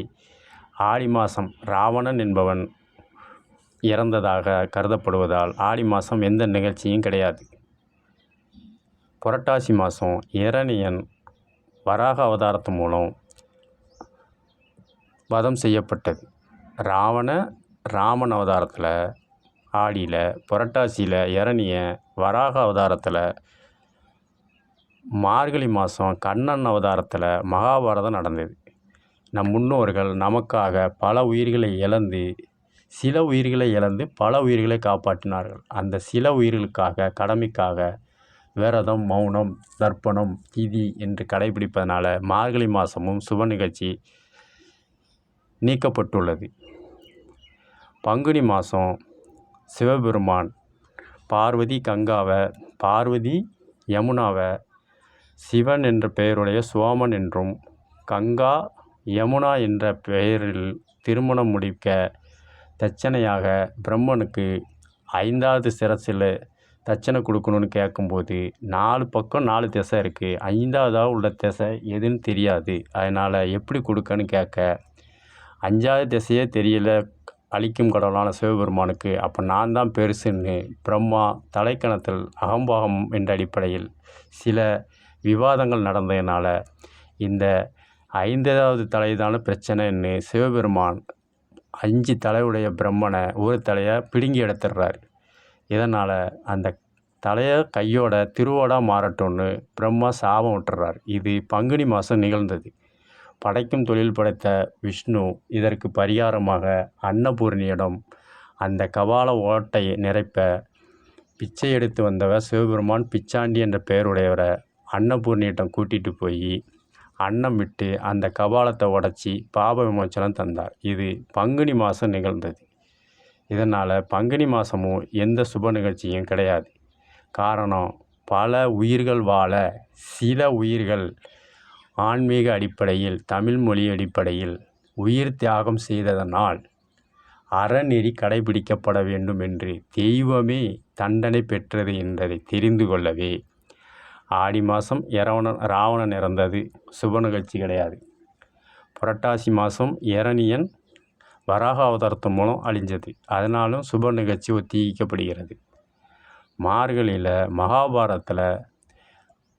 A: ஆடி மாதம் ராவணன் என்பவன் இறந்ததாக கருதப்படுவதால் ஆடி மாதம் எந்த நிகழ்ச்சியும் கிடையாது. புரட்டாசி மாதம் இரணியன் வராக அவதாரத்து மூலம் வதம் செய்யப்பட்டது. ராமன் அவதாரத்தில் ஆடியில், புரட்டாசியில் இரணியன், வராக அவதாரத்தில் மார்கழி மாதம் கண்ணன் அவதாரத்தில் மகாபாரதம் நடந்தது. நம் முன்னோர்கள் நமக்காக பல உயிர்களை இழந்து சில உயிர்களை இழந்து பல உயிர்களை காப்பாற்றினார்கள். அந்த சில உயிர்களுக்காக, கடமைக்காக விரதம், மௌனம், தர்ப்பணம், திதி என்று கடைபிடிப்பதனால மார்கழி மாதமும் சுப நிகழ்ச்சி நீக்கப்பட்டுள்ளது. பங்குனி மாதம் சிவபெருமான் பார்வதி யமுனாவை சிவன் என்ற பெயருடைய சோமன் என்றும், கங்கா யமுனா என்ற பெயரில் திருமணம் முடிக்க தட்சணையாக பிரம்மனுக்கு 5வது சிரசில் தட்சணை கொடுக்கணும்னு கேட்கும்போது 4 பக்கம் 4 திசை இருக்குது, 5வதாக உள்ள திசை எதுன்னு தெரியாது, அதனால் எப்படி கொடுக்கன்னு கேட்க 5வது திசையே தெரியல அழிக்கும் கடவுளான சிவபெருமானுக்கு அப்போ நான் தான் பெருசுன்னு பிரம்மா தலைக்கணத்தில் அகம்பாகம் என்ற அடிப்படையில் சில விவாதங்கள் நடந்ததுனால இந்த 5வது தலைதான பிரச்சனைன்னு சிவபெருமான் 5 தலையுடைய பிரம்மனை ஒரு தலையை பிடுங்கி எடுத்துடுறார். இதனால் அந்த தலையை கையோட திருவோடாக மாறட்டும்னு பிரம்மா சாபம் விட்டுறார். இது பங்குனி மாதம் நிகழ்ந்தது. படைக்கும் தொழில் படைத்த விஷ்ணு இதற்கு பரிகாரமாக அன்னபூரணியிடம் அந்த கபால ஓட்டை நிரப்ப பிச்சை எடுத்து வந்தவர் சிவபெருமான் பிச்சாண்டி என்ற பெயருடையவரை அன்னபூரணியிடம் கூட்டிகிட்டு போய் அன்னம் விட்டு அந்த கபாலத்தை உடச்சி பாப விமோச்சனம் தந்தார். இது பங்குனி மாதம் நிகழ்ந்தது. இதனால் பங்குனி மாதமும் எந்த சுப நிகழ்ச்சியும் கிடையாது. காரணம், பல உயிர்கள் வாழ சில உயிர்கள் ஆன்மீக அடிப்படையில், தமிழ் மொழி அடிப்படையில் உயிர் தியாகம் செய்ததனால் அறநெறி கடைபிடிக்கப்பட வேண்டும் என்று தெய்வமே தண்டனை பெற்றது என்பதை தெரிந்து கொள்ளவே ஆடி மாதம் ராவணன் இறந்தது சுப நிகழ்ச்சி கிடையாது. புரட்டாசி மாதம் இரணியன் வராக அவதாரத்து மூலம் அழிஞ்சது, அதனாலும் சுப நிகழ்ச்சி ஒத்திவைக்கப்படுகிறது. மார்கழியில் மகாபாரதத்தில்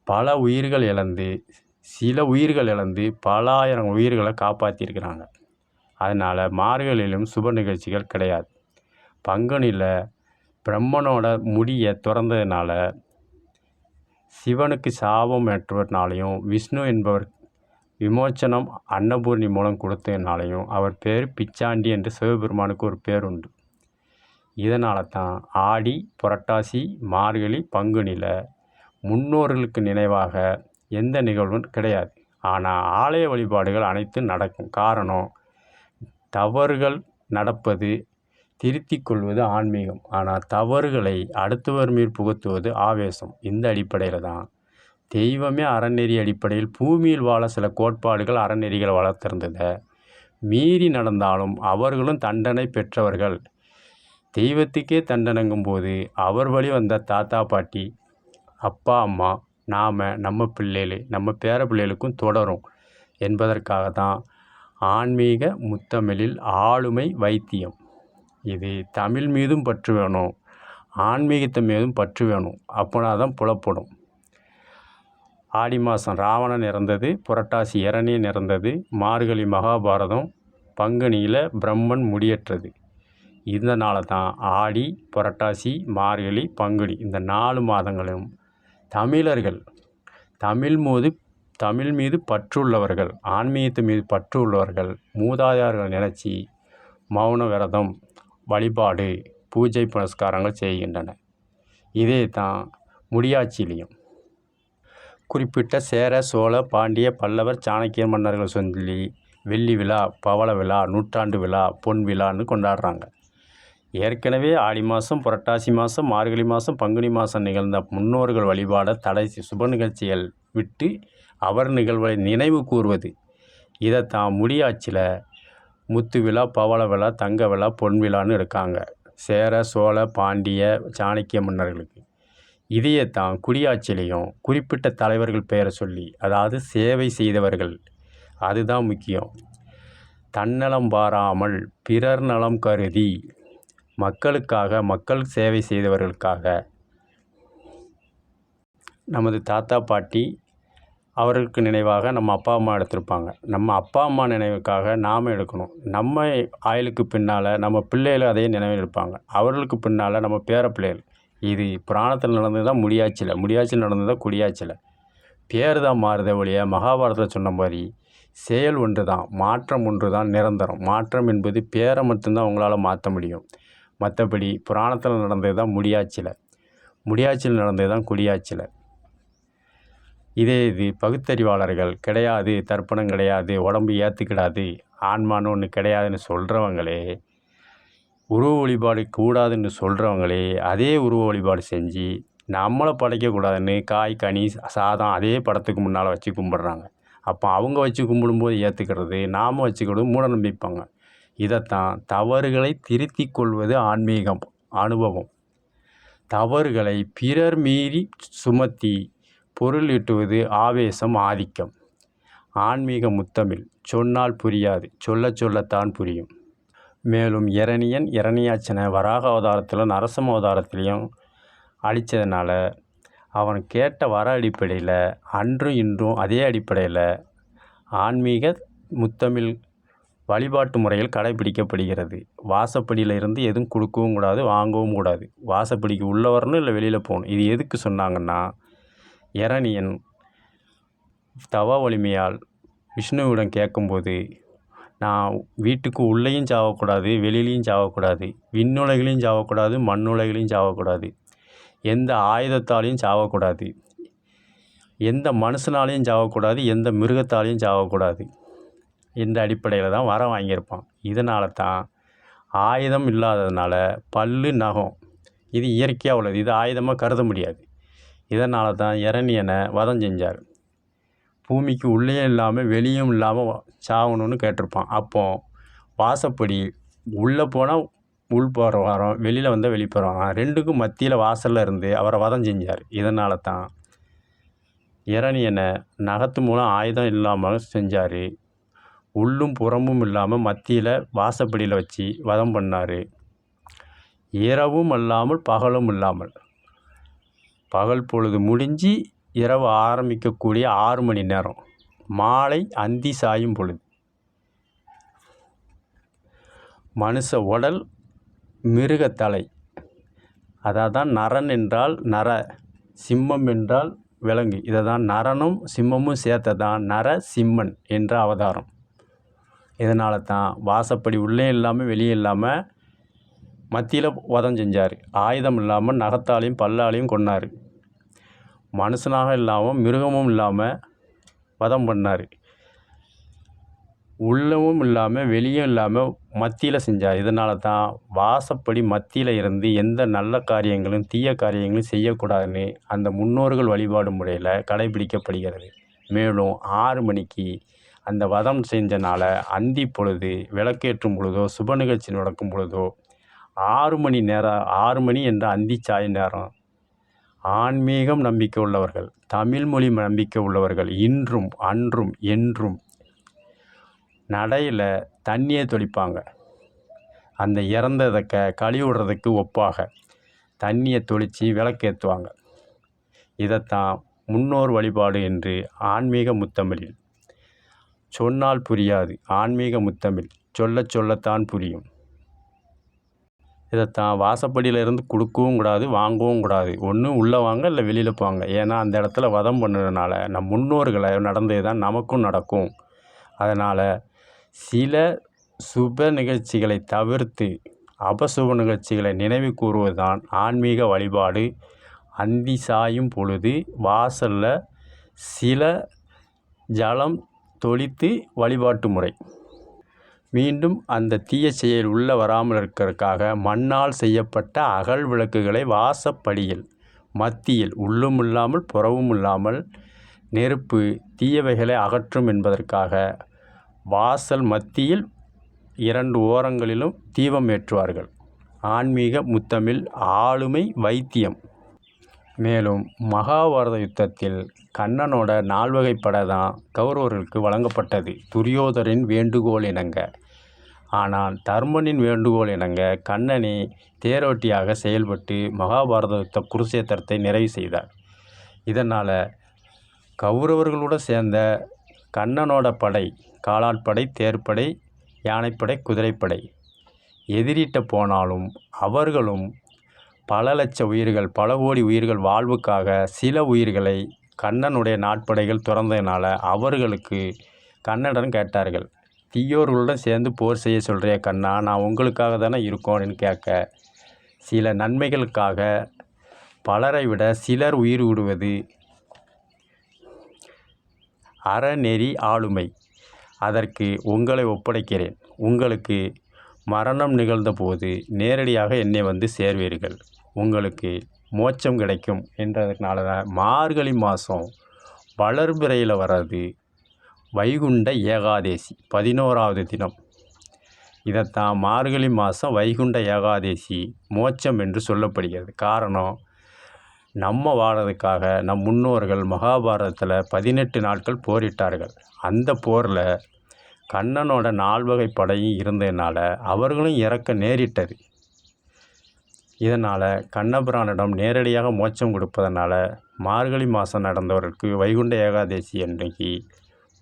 A: பல உயிர்கள் இழந்து சில உயிர்கள் இழந்து பல ஆயிரம் உயிர்களை காப்பாற்றியிருக்கிறாங்க. அதனால் மார்கழியிலும் சுப நிகழ்ச்சிகள் கிடையாது. பங்குனியில் பிரம்மனோட முடியை திறந்ததுனால சிவனுக்கு சாபம் ஏற்றுவதனாலையும் விஷ்ணு என்பவர் விமோச்சனம் அன்னபூர்ணி மூலம் கொடுத்ததுனாலையும் அவர் பேர் பிச்சாண்டி என்று சிவபெருமானுக்கு ஒரு பேர் உண்டு. இதனால தான் ஆடி, புரட்டாசி, மார்கழி, பங்குனியில் முன்னோர்களுக்கு நினைவாக எந்த நிகழ்வும் கிடையாது. ஆனால் ஆலய வழிபாடுகள் அனைத்தும் நடக்கும். காரணம், தவறுகள் நடப்பது திருத்திக் கொள்வது ஆன்மீகம், ஆனால் தவறுகளை அடுத்தவர் மீது புகுத்துவது ஆவேசம். இந்த அடிப்படையில் தான் தெய்வமே அறநெறி அடிப்படையில் பூமியில் வாழ சில கோட்பாடுகள் அறநெறிகளை வளர்த்திருந்ததை மீறி நடந்தாலும் அவர்களும் தண்டனை பெற்றவர்கள். தெய்வத்துக்கே தண்டனைங்கும் போது அவர் வழி வந்த தாத்தா பாட்டி, அப்பா அம்மா, நம்ம பிள்ளைகள், நம்ம பேர பிள்ளைகளுக்கும் தொடரும் என்பதற்காக தான் ஆன்மீக முத்தமிழில் ஆளுமை வைத்தியம். இது தமிழ் மீதும் பற்று வேணும், ஆன்மீகத்தை மீதும் பற்று வேணும். அப்படின்னா தான் புலப்படும். ஆடி மாதம் ராவணன் இறந்தது, புரட்டாசி இரணியன் இறந்தது, மார்கழி மகாபாரதம், பங்குனியில் பிரம்மன் முடியற்றது. இதனால தான் ஆடி, புரட்டாசி, மார்கழி, பங்குனி இந்த 4 மாதங்களும் தமிழர்கள் தமிழ் மீது பற்றுள்ளவர்கள், ஆன்மீகத்து மீது பற்று உள்ளவர்கள் மூதாதையர்கள் நினச்சி மௌன விரதம், வழிபாடு, பூஜை புனஸ்காரங்கள் செய்கின்றனர். இதே தான் முடியாட்சியிலையும் குறிப்பிட்ட சேர, சோழ, பாண்டிய, பல்லவர், சாணக்கிய மன்னர்கள் சொல்லி வெள்ளி விழா, பவள விழா, நூற்றாண்டு விழா, பொன் விழான்னு கொண்டாடுறாங்க. ஏற்கனவே ஆடி மாதம், புரட்டாசி மாதம், மார்கழி மாதம், பங்குனி மாதம் நிகழ்ந்த முன்னோர்கள் வழிபாட தடை சுப நிகழ்ச்சிகள் விட்டு அவர் நிகழ்வுகளை நினைவு கூறுவது. இதைத்தான் முடியாட்சியில் முத்து விழா, பவள விழா, தங்க விழா, பொன் விழான்னு இருக்காங்க சேர, சோழ, பாண்டிய, சாணக்கிய மன்னர்களுக்கு. இதையத்தான் குடியாட்சியிலையும் குறிப்பிட்ட தலைவர்கள் பெயரை சொல்லி, அதாவது சேவை செய்தவர்கள், அதுதான் முக்கியம். தன்னலம் பாராமல் பிறர் நலம் கருதி மக்களுக்காக, மக்கள் சேவை செய்தவர்களுக்காக நமது தாத்தா பாட்டி அவர்களுக்கு நினைவாக நம்ம அப்பா அம்மா எடுத்திருப்பாங்க. நம்ம அப்பா அம்மா நினைவுக்காக நாம் எடுக்கணும். நம்ம ஆயுளுக்கு பின்னால் நம்ம பிள்ளைகள் அதே நினைவில் இருப்பாங்க. அவர்களுக்கு பின்னால் நம்ம பேர பிள்ளைகள். இது புராணத்தில் நடந்தது தான் முடியாட்சியில் நடந்தது தான் குடியாட்சியில். பேர் தான் மாறுதே ஒழிய மகாபாரதத்தில் சொன்ன மாதிரி செயல் ஒன்று தான், மாற்றம் ஒன்று தான் நிரந்தரம். மாற்றம் என்பது பேரை மட்டும்தான் உங்களால் மாற்ற முடியும். மற்றபடி புராணத்தில் நடந்தது தான் முடியாட்சியில் நடந்தது தான் குடியாட்சியில். இது பகுத்தறிவாளர்கள் கிடையாது, தர்ப்பணம் கிடையாது, உடம்பு ஏற்றுக்கிடாது, ஆன்மான்னு ஒன்று கிடையாதுன்னு சொல்கிறவங்களே, உருவ வழிபாடு கூடாதுன்னு சொல்கிறவங்களே அதே உருவ வழிபாடு செஞ்சு நம்மளை படைக்கக்கூடாதுன்னு காய், கனி, சாதம் அதே படத்துக்கு முன்னால் வச்சு கும்பிட்றாங்க. அப்போ அவங்க வச்சு கும்பிடும்போது ஏற்றுக்கிறது, நாம் வச்சுக்கிறது மூட நம்பிப்பாங்க. இதைத்தான் தவறுகளை திருத்தி கொள்வது ஆன்மீகம், அனுபவம். தவறுகளை பிறர் மீறி சுமத்தி பொருள் ஈட்டுவது ஆவேசம், ஆதிக்கம். ஆன்மீக முத்தமிழ் சொன்னால் புரியாது, சொல்லத்தான் புரியும். மேலும் இரணியாட்சனை வராக அவதாரத்திலும் நரசிம்ம அவதாரத்திலையும் அழித்ததுனால அவன் கேட்ட வர அடிப்படையில் அன்றும் இன்றும் அதே அடிப்படையில் ஆன்மீக முத்தமிழ் வழிபாட்டு முறைகள் கடைபிடிக்கப்படுகிறது. வாசப்படியில் இருந்து எதுவும் கொடுக்கவும் கூடாது, வாங்கவும் கூடாது. வாசப்படிக்கு உள்ளே வரணும், இல்லை வெளியில் போகணும். இது எதுக்கு சொன்னாங்கன்னா, இரணியன் தவ வலிமையால் விஷ்ணுவிடம் கேட்கும்போது, நான் வீட்டுக்கு உள்ளேயும் சாவக்கூடாது, வெளியிலையும் சாவக்கூடாது, விண்ணுலகிலையும் சாவக்கூடாது, மண்ணுலகிலையும் சாவக்கூடாது, எந்த ஆயுதத்தாலையும் சாவக்கூடாது, எந்த மனுஷனாலையும் சாவக்கூடாது, எந்த மிருகத்தாலையும் சாவக்கூடாது என்ற அடிப்படையில் தான் வரம் வாங்கியிருப்பான். இதனால தான் ஆயுதம் இல்லாததுனால பல்லு, நகம் இது இயற்கையாக உள்ளது, இது ஆயுதமாக கருத முடியாது. இதனால தான் இரணியனை வதம் செஞ்சார். பூமிக்கு உள்ளேயும் இல்லாமல் வெளியும் இல்லாமல் சாகணும்னு கேட்டிருப்பான். அப்போ வாசப்படி உள்ளே போனால் உள் போகிற வாரம், வெளியில் வந்தால் வெளியே போகிற வாரம், ரெண்டுக்கும் மத்தியில் வாசலில் இருந்து அவரை வதம் செஞ்சார். இதனால தான் இரணியனை நகத்து மூலம் ஆயுதம் இல்லாமல் செஞ்சார். உள்ளும் புறமும் இல்லாமல் மத்தியில் வாசப்படியில் வச்சு வதம் பண்ணார். இரவும் இல்லாமல் பகலும் இல்லாமல், பகல் பொழுது முடிஞ்சு இரவு ஆரம்பிக்கக்கூடிய 6 மணி நேரம், மாலை அந்தி சாயும் பொழுது, மனுஷ உடல், மிருகத்தலை, அதான் நரன் என்றால் நர, சிம்மம் என்றால் விலங்கு. இதை தான் நரனும் சிம்மமும் சேர்த்ததான் நர சிம்மன் என்ற அவதாரம். இதனால தான் வாசப்படி உள்ளே இல்லாமல் வெளியே இல்லாமல் மத்தியில் வதம் செஞ்சார். ஆயுதம் இல்லாமல் நகத்தாலையும் பல்லாலையும் கொன்னார். மனுஷனாக இல்லாமல் மிருகமும் இல்லாமல் வதம் பண்ணார். உள்ளவும் இல்லாமல் வெளியும் இல்லாமல் மத்தியில் செஞ்சார். இதனால தான் வாசப்படி மத்தியில் இருந்து எந்த நல்ல காரியங்களும் தீய காரியங்களும் செய்யக்கூடாதுன்னு அந்த முன்னோர்கள் வழிபாடு முறையில் கடைபிடிக்கப்படுகிறது. மேலும் 6 மணிக்கு அந்த வதம் செஞ்சனால அந்தி பொழுது விளக்கேற்றும் பொழுதோ சுப நிகழ்ச்சி நடக்கும் பொழுதோ 6 மணி நேரம், 6 மணி என்ற அந்தி சாய் நேரம் ஆன்மீகம் நம்பிக்கை உள்ளவர்கள், தமிழ் மொழி நம்பிக்கை உள்ளவர்கள் இன்றும் அன்றும் என்றும் நடையில் தண்ணியை தொளிப்பாங்க. அந்த இறந்ததை கழுவி விடுறதுக்கு ஒப்பாக தண்ணியை தொளித்து விளக்கேற்றுவாங்க. இதைத்தான் முன்னோர் வழிபாடு என்று ஆன்மீக முத்தமிழில் சொன்னால் புரியாது, ஆன்மீக முத்தமிழ் சொல்லத்தான் புரியும். இதைத்தான் வாசப்படியிலேருந்து கொடுக்கவும் கூடாது, வாங்கவும் கூடாது. ஒன்று உள்ளே வாங்க, இல்லை வெளியில் போங்க. ஏன்னா அந்த இடத்துல வதம் பண்ணுறதுனால நம் முன்னோர்களை நடந்தது தான் நமக்கும் நடக்கும். அதனால் சில சுப நிகழ்ச்சிகளை தவிர்த்து அபசுப நிகழ்ச்சிகளை நினைவு கூறுவது தான் ஆன்மீக வழிபாடு. அந்தி சாயும் பொழுது வாசலில் சில ஜலம் தொளித்து வழிபாட்டு முறை. மீண்டும் அந்த தீய செயல் உள்ளே வராமல் இருக்கிறதுக்காக மண்ணால் செய்யப்பட்ட அகல் விளக்குகளை வாசப்படியில் மத்தியில் உள்ளும் இல்லாமல் புறவும் இல்லாமல் நெருப்பு தீயவைகளை அகற்றும் என்பதற்காக வாசல் மத்தியில் 2 ஓரங்களிலும் தீபம் ஏற்றுவார்கள். ஆன்மீக முத்தமிழ் ஆளுமை வைத்தியம். மேலும் மகாபாரத யுத்தத்தில் கண்ணனோட 4 வகைப்படை தான் கௌரவர்களுக்கு வழங்கப்பட்டது. துரியோதனின் வேண்டுகோள் இணங்க. ஆனால் தர்மனின் வேண்டுகோள் இணங்க கண்ணனே தேரோட்டியாக செயல்பட்டு மகாபாரத யுத்த குருசேத்திரத்தை நிறைவு செய்தார். இதனால் கௌரவர்களோடு சேர்ந்த கண்ணனோட படை காலாட்படை, தேர்ப்படை, யானைப்படை, குதிரைப்படை எதிரிட்ட போனாலும் அவர்களும் பல லட்ச உயிர்கள், பல கோடி உயிர்கள் வாழ்வுக்காக சில உயிர்களை கண்ணனுடைய நாட்படைகள் துறந்ததினால அவர்களுக்கு கண்ணனிடம் கேட்டார்கள், தீயோர்களுடன் சேர்ந்து போர் செய்ய சொல்கிறிய கண்ணா, நான் உங்களுக்காக தானே இருக்கோன்னு கேட்க, சில நன்மைகளுக்காக பலரை விட சிலர் உயிர் விடுவது அறநெறி ஆளுமை. அதற்கு உங்களை ஒப்படைக்கிறேன். உங்களுக்கு மரணம் நிகழ்ந்தபோது நேரடியாக என்னை வந்து சேர்வீர்கள். உங்களுக்கு மோட்சம் கிடைக்கும் என்றதுனால தான் மார்கழி மாதம் வளர்பிறையில் வர்றது வைகுண்ட ஏகாதேசி 11வது தினம். இதைத்தான் மார்கழி மாதம் வைகுண்ட ஏகாதேசி மோட்சம் என்று சொல்லப்படுகிறது. காரணம், நம்ம வாழறதுக்காக நம் முன்னோர்கள் மகாபாரதத்தில் 18 நாட்கள் போரிட்டார்கள். அந்த போரில் கண்ணனோட 4 வகை படையும் இருந்ததுனால அவர்களும் இறக்க நேரிட்டது. இதனால் கண்ணபிரானிடம் நேரடியாக மோட்சம் கொடுப்பதனால மார்கழி மாதம் நடந்தவர்களுக்கு வைகுண்ட ஏகாதேசி அன்றைக்கு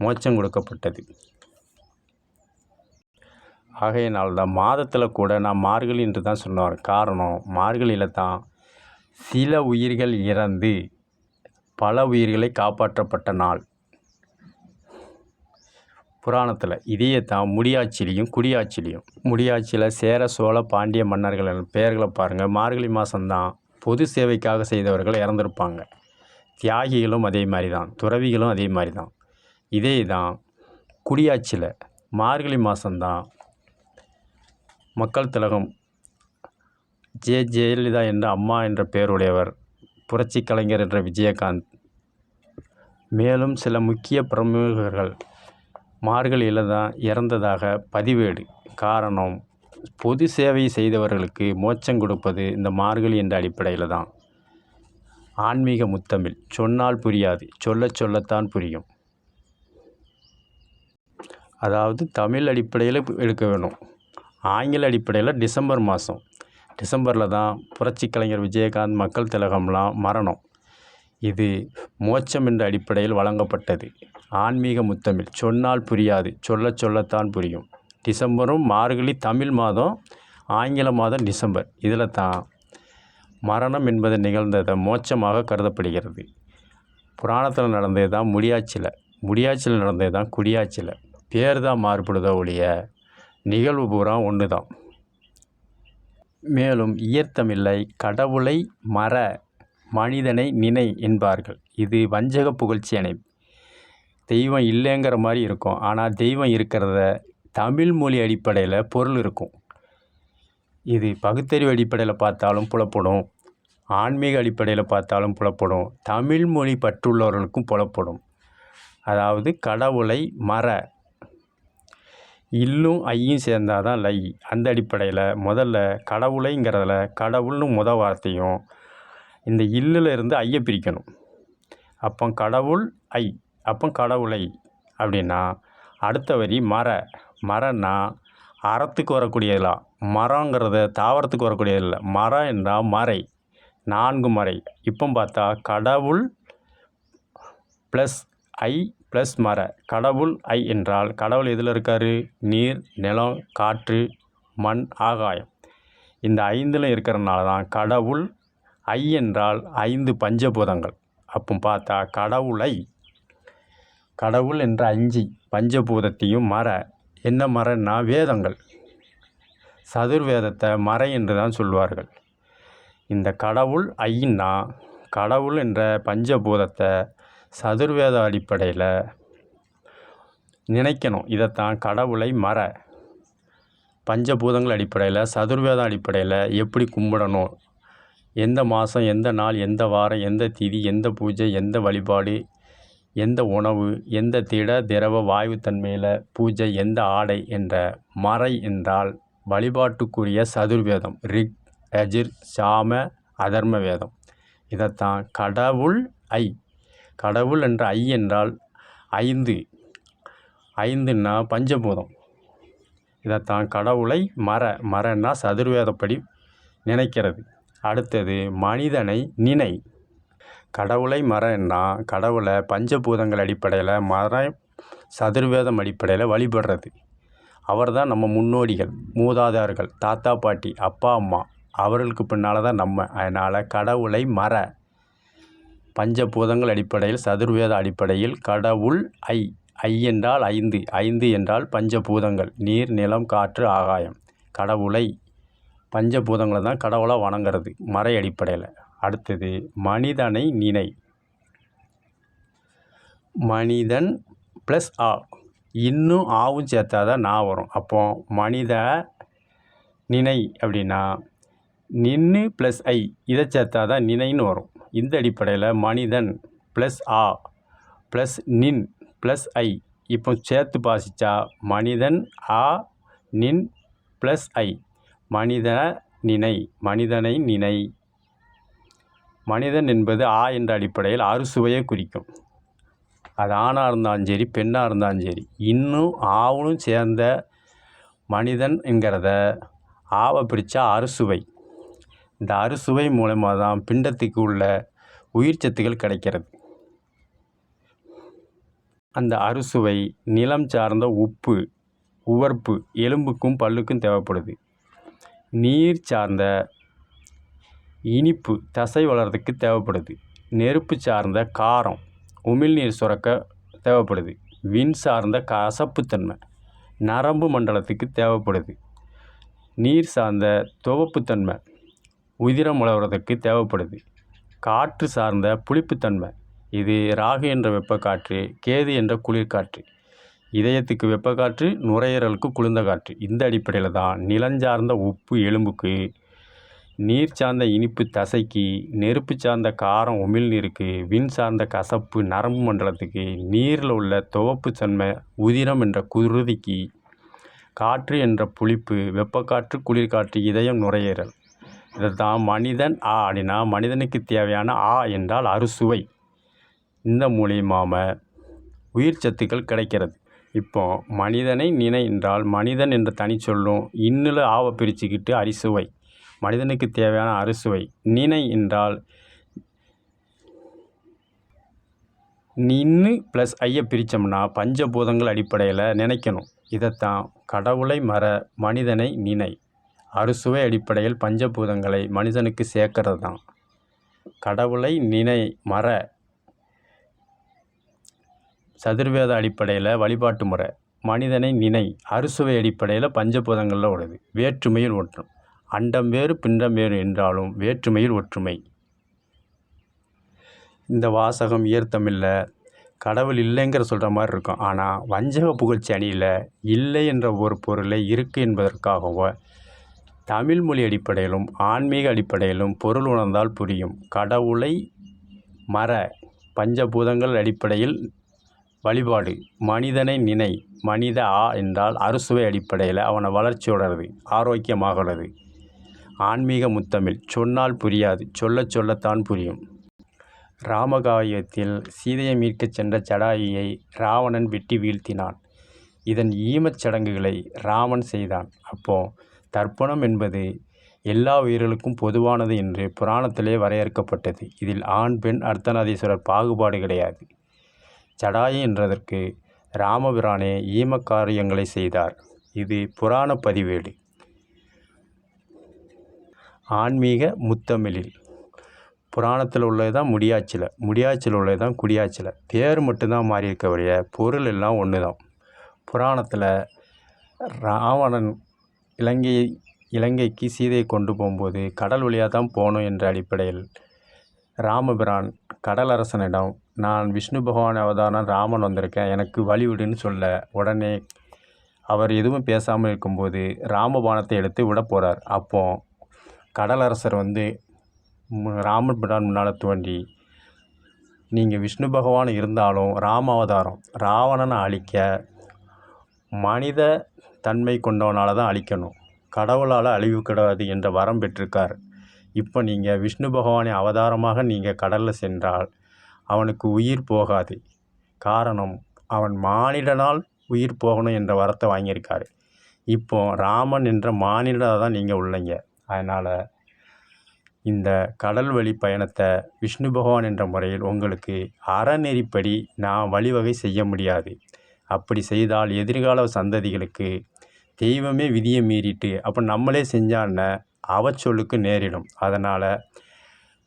A: மோட்சம் கொடுக்கப்பட்டது. ஆகையினால் தான் மாதத்தில் கூட நான் மார்கழி என்று தான் சொன்னார். காரணம், மார்கழியில் தான் சில உயிர்கள் இறந்து பல உயிர்களை காப்பாற்றப்பட்ட நாள். புராணத்தில் இதையே தான் முடியாட்சிலையும் குடியாட்சிலையும். முடியாட்சியில் சேர சோழ பாண்டிய மன்னர்கள் பெயர்களை பாருங்கள். மார்கழி மாதம்தான் பொது சேவைக்காக செய்தவர்கள் இறந்துருப்பாங்க. தியாகிகளும் அதே மாதிரி தான், துறவிகளும் அதே மாதிரி தான். இதே தான் குடியாட்சியில் மார்கழி மாதம்தான் மக்கள் திலகம் ஜெயலலிதா என்ற அம்மா என்ற பெயருடையவர், புரட்சி கலைஞர் என்ற விஜயகாந்த், மேலும் சில முக்கிய பிரமுகர்கள் மார்கழியில் தான் இறந்ததாக பதிவேடு. காரணம், பொது சேவை செய்தவர்களுக்கு மோட்சம் கொடுப்பது இந்த மார்கழி என்ற அடிப்படையில் தான். ஆன்மீக முத்தமிழ் சொன்னால் புரியாது, சொல்லத்தான் புரியும். அதாவது தமிழ் அடிப்படையில் எடுக்க வேணும். ஆங்கில அடிப்படையில் டிசம்பர் மாதம், டிசம்பரில் தான் புரட்சி கலைஞர் விஜயகாந்த், மக்கள் திலகம்லாம் மரணம். இது மோட்சம் என்ற அடிப்படையில் வழங்கப்பட்டது. ஆன்மீக முத்தமிழ் சொன்னால் புரியாது, சொல்லத்தான் புரியும். டிசம்பரும் மார்கழி தமிழ் மாதம், ஆங்கில மாதம் டிசம்பர். இதில் தான் மரணம் என்பது நிகழ்ந்ததை மோட்சமாக கருதப்படுகிறது. புராணத்தில் நடந்தது தான் முடியாட்சியில் நடந்தது தான் குடியாட்சியில். பேர் தான் மாறுபடுதோ ஒழிய நிகழ்வு பூரா ஒன்று தான். மேலும் இயற்தமிழை கடவுளை மற, மனிதனை நினை என்பார்கள். இது வஞ்சக புகழ்ச்சி அணை. தெய்வம் இல்லைங்கிற மாதிரி இருக்கும், ஆனால் தெய்வம் இருக்கிறத தமிழ் மொழி அடிப்படையில் பொருள் இருக்கும். இது பகுத்தறிவு அடிப்படையில் பார்த்தாலும் புலப்படும், ஆன்மீக அடிப்படையில் பார்த்தாலும் புலப்படும், தமிழ் மொழி பற்றுள்ளவர்களுக்கும் புலப்படும். அதாவது கடவுளை மற, இல்லும் ஐயும் சேர்ந்தால் தான் லை. அந்த அடிப்படையில் முதல்ல கடவுளைங்கிறதுல கடவுள்னு வார்த்தையும் இந்த இல்லில் இருந்து ஐயை பிரிக்கணும். அப்போ கடவுள் ஐ, அப்போ கடவுளை அப்படின்னா அடுத்த வரி மரன்னா அறத்துக்கு வரக்கூடியதில்லை. மரங்கிறத தாவரத்துக்கு வரக்கூடியதில்லை. மரம் என்றால் மறை, 4 மறை. இப்போ பார்த்தா கடவுள் ப்ளஸ் ஐ ப்ளஸ் மர. கடவுள் ஐ என்றால் கடவுள் எதில் இருக்கார்? நீர், நிலம், காற்று, மண், ஆகாயம். இந்த 5லும் இருக்கிறனால தான் கடவுள் ஐ என்றால் 5 பஞ்சபூதங்கள். அப்போ பார்த்தா கடவுள் என்ற 5 பஞ்சபூதத்தையும் மர. என்ன மரன்னா வேதங்கள். சதுர்வேதத்தை மறை என்று தான் சொல்வார்கள். இந்த கடவுள் ஐன்னா கடவுள் என்ற பஞ்சபூதத்தை சதுர்வேத அடிப்படையில் நினைக்கணும். இதைத்தான் கடவுளை மர. பஞ்சபூதங்கள் அடிப்படையில் சதுர்வேத அடிப்படையில் எப்படி கும்பிடணும், எந்த மாதம், எந்த நாள், எந்த வாரம், எந்த திதி, எந்த பூஜை, எந்த வழிபாடு, எந்த உணவு, எந்த திட திரவ வாயு தன்மையில் பூஜை, எந்த ஆடை என்ற மறை என்றால் வழிபாட்டுக்குரிய சதுர்வேதம். ரிக், யஜுர், சாம, அதர்ம வேதம். இதைத்தான் கடவுள் ஐ. கடவுள் என்ற ஐ என்றால் 5ன்னா பஞ்சபூதம். இதைத்தான் கடவுளை மரன்னா சதுர்வேதப்படி நினைக்கிறது. அடுத்தது மனிதனை நினை. கடவுளை மரன்னா கடவுளை பஞ்சபூதங்கள் அடிப்படையில் சதுர்வேதம் அடிப்படையில் வழிபடுறது. அவர் தான் நம்ம முன்னோடிகள், மூதாதையர்கள், தாத்தா பாட்டி, அப்பா அம்மா. அவர்களுக்கு பின்னால் தான் நம்ம. அதனால் கடவுளை மர. பஞ்சபூதங்கள் அடிப்படையில் சதுர்வேத அடிப்படையில் கடவுள் ஐ. ஐ என்றால் 5 என்றால் பஞ்சபூதங்கள், நீர், நிலம், காற்று, ஆகாயம். கடவுளை பஞ்சபூதங்களை தான் கடவுளாக வணங்குறது மறை அடிப்படையில். அடுத்தது மனிதனை நினை. மனிதன் ப்ளஸ் ஆ. இன்னும் ஆவும் சேர்த்தா தான் நான் வரும். அப்போ மனித நினை அப்படின்னா நின்று ப்ளஸ் ஐ, இதை சேர்த்தா தான் நினைன்னு வரும். இந்த அடிப்படையில் மனிதன் ப்ளஸ் ஆ ப்ளஸ் நின் ப்ளஸ் ஐ. இப்போ சேர்த்து பாசிச்சா மனிதன் ஆ நின் ப்ளஸ் ஐ. மனிதனை நினை. மனிதன் என்பது ஆ என்ற அடிப்படையில் அறுசுவையை குறிக்கும். அது ஆணாக இருந்தாலும் சரி, பெண்ணாக இருந்தாலும் சரி. இன்னும் ஆவலும் சேர்ந்த மனிதன் என்கிறத ஆவை பிரித்தா அறுசுவை. இந்த அறுசுவை மூலமாக தான் பிண்டத்துக்கு உள்ள உயிர் சத்துக்கள் கிடைக்கிறது. அந்த அறுசுவை நிலம் சார்ந்த உப்பு, உவர்ப்பு எலும்புக்கும் பல்லுக்கும் தேவைப்படுது. நீர் சார்ந்த இனிப்பு தசை வளர்கிறதுக்கு தேவைப்படுது. நெருப்பு சார்ந்த காரம் உமிழ்நீர் சுரக்க தேவைப்படுது. விண் சார்ந்த கசப்புத்தன்மை நரம்பு மண்டலத்துக்கு தேவைப்படுது. நீர் சார்ந்த துவப்புத்தன்மை உதிரம் உலவுறதுக்கு தேவைப்படுது. காற்று சார்ந்த புளிப்புத்தன்மை, இது ராகு என்ற வெப்பக்காற்று, கேது என்ற குளிர்காற்று. இதயத்துக்கு வெப்பக்காற்று, நுரையீரலுக்கு குளிர்ந்த காற்று. இந்த அடிப்படையில் தான் நிலஞ்சார்ந்த உப்பு எலும்புக்கு, நீர் சார்ந்த இனிப்பு தசைக்கு, நெருப்பு சார்ந்த காரம் உமிழ்நீருக்கு, விண் சார்ந்த கசப்பு நரம்பு மண்டலத்துக்கு, நீரில் உள்ள துவப்பு தன்மை உதிரம் என்ற குருதிக்கு, காற்று என்ற புளிப்பு, வெப்பக்காற்று, குளிர்காற்று, இதயம், நுரையீரல். இதைத்தான் மனிதன் ஆ அப்படின்னா மனிதனுக்கு தேவையான ஆ என்றால் அறுசுவை. இந்த மூலியமாக உயிர் சத்துக்கள் கிடைக்கிறது. இப்போ மனிதனை நினை என்றால் மனிதன் என்ற தனி சொல்லும் இன்னில் ஆவை பிரிச்சுக்கிட்டு அரிசுவை, மனிதனுக்கு தேவையான அறுசுவை. நினை என்றால் நின்று ப்ளஸ் ஐயை பிரித்தோம்னா பஞ்சபூதங்கள் அடிப்படையில் நினைக்கணும். இதைத்தான் கடவுளை மர, மனிதனை நினை. அறுசுவை அடிப்படையில் பஞ்சபூதங்களை மனிதனுக்கு சேர்க்கறது தான். கடவுளை நினை மர சதுர்வேத அடிப்படையில் வழிபாட்டு முறை. மனிதனை நினை அறுசுவை அடிப்படையில் பஞ்சபூதங்களில் உள்ளது. வேற்றுமையில் ஒற்றும். அண்டம் வேறு பிண்டம் வேறு என்றாலும் வேற்றுமையில் ஒற்றுமை. இந்த வாசகம் இயற்தமிழில் கடவுள் இல்லைங்கிற சொல்கிற மாதிரி இருக்கும். ஆனால் வஞ்சக புகழ்ச்சி அணியில் இல்லை என்ற ஒரு பொருளை இருக்குது என்பதற்காகவோ தமிழ் மொழி அடிப்படையிலும் ஆன்மீக அடிப்படையிலும் பொருள் உணர்ந்தால் புரியும். கடவுளை மர பஞ்சபூதங்கள் அடிப்படையில் வழிபாடு. மனிதனை நினை. மனித ஆ என்றால் அறுசுவை அடிப்படையில் அவனை வளர்ச்சியோடுறது, ஆரோக்கியமாகிறது. ஆன்மீக முத்தமிழ். சொன்னால் புரியாது, சொல்லத்தான் புரியும். ராமகாவியத்தில் சீதையை மீட்கச் சென்ற ஜடாயுவை ராவணன் வெட்டி வீழ்த்தினான். இதன் ஈமச் சடங்குகளை ராமன் செய்தான். அப்போ தர்ப்பணம் என்பது எல்லா உயிர்களுக்கும் பொதுவானது என்று புராணத்திலே வரையறுக்கப்பட்டது. இதில் ஆண் பெண் அர்த்தநாதீஸ்வரர் பாகுபாடு கிடையாது. ஜடாயு என்றதற்கு ராமபிரானே ஈமக்காரியங்களை செய்தார். இது புராண பதிவேடு. ஆன்மீக முத்தமிழில் புராணத்தில் உள்ளது தான் முடியாச்சில் உள்ளது தான் குடியாச்சில். பேர் மட்டும்தான் மாறி இருக்கக்கூடிய பொருள் எல்லாம் ஒன்று தான். புராணத்தில் ராவணன் இலங்கைக்கு சீதையை கொண்டு போகும்போது கடல் வழியாக தான் போகணும் என்ற அடிப்படையில் ராமபிரான் கடலரசனிடம், நான் விஷ்ணு பகவான் அவதாரம் ராமன் வந்திருக்கேன், எனக்கு வழிவிடுன்னு சொல்ல, உடனே அவர் எதுவும் பேசாமல் இருக்கும்போது ராமபாணத்தை எடுத்து விட போகிறார். அப்போ கடலரசர் ராமபிரான் முன்னால் தோன்றி, நீங்கள் விஷ்ணு பகவான் இருந்தாலும் ராம அவதாரம், ராவணனை அழிக்க மனித தன்மை கொண்டவனால தான் அழிக்கணும், கடவுளால் அழிவு கிடையாது என்ற வரம் பெற்றிருக்கார். இப்போ நீங்கள் விஷ்ணு பகவானை அவதாரமாக நீங்கள் கடலில் சென்றால் அவனுக்கு உயிர் போகாது. காரணம், அவன் மானிடனால் உயிர் போகணும் என்ற வரத்தை வாங்கியிருக்காரு. இப்போ ராமன் என்ற மானிடனாக தான் நீங்கள் உள்ளீங்க. அதனால் இந்த கடல் வழி பயணத்தை விஷ்ணு பகவான் என்ற முறையில் உங்களுக்கு அறநெறிப்படி நான் வழிவகை செய்ய முடியாது. அப்படி செய்தால் எதிர்கால சந்ததிகளுக்கு தெய்வமே விதியை மீறிட்டு அப்போ நம்மளே செஞ்சான்னு அவச்சொல்லுக்கு நேரிடும். அதனால்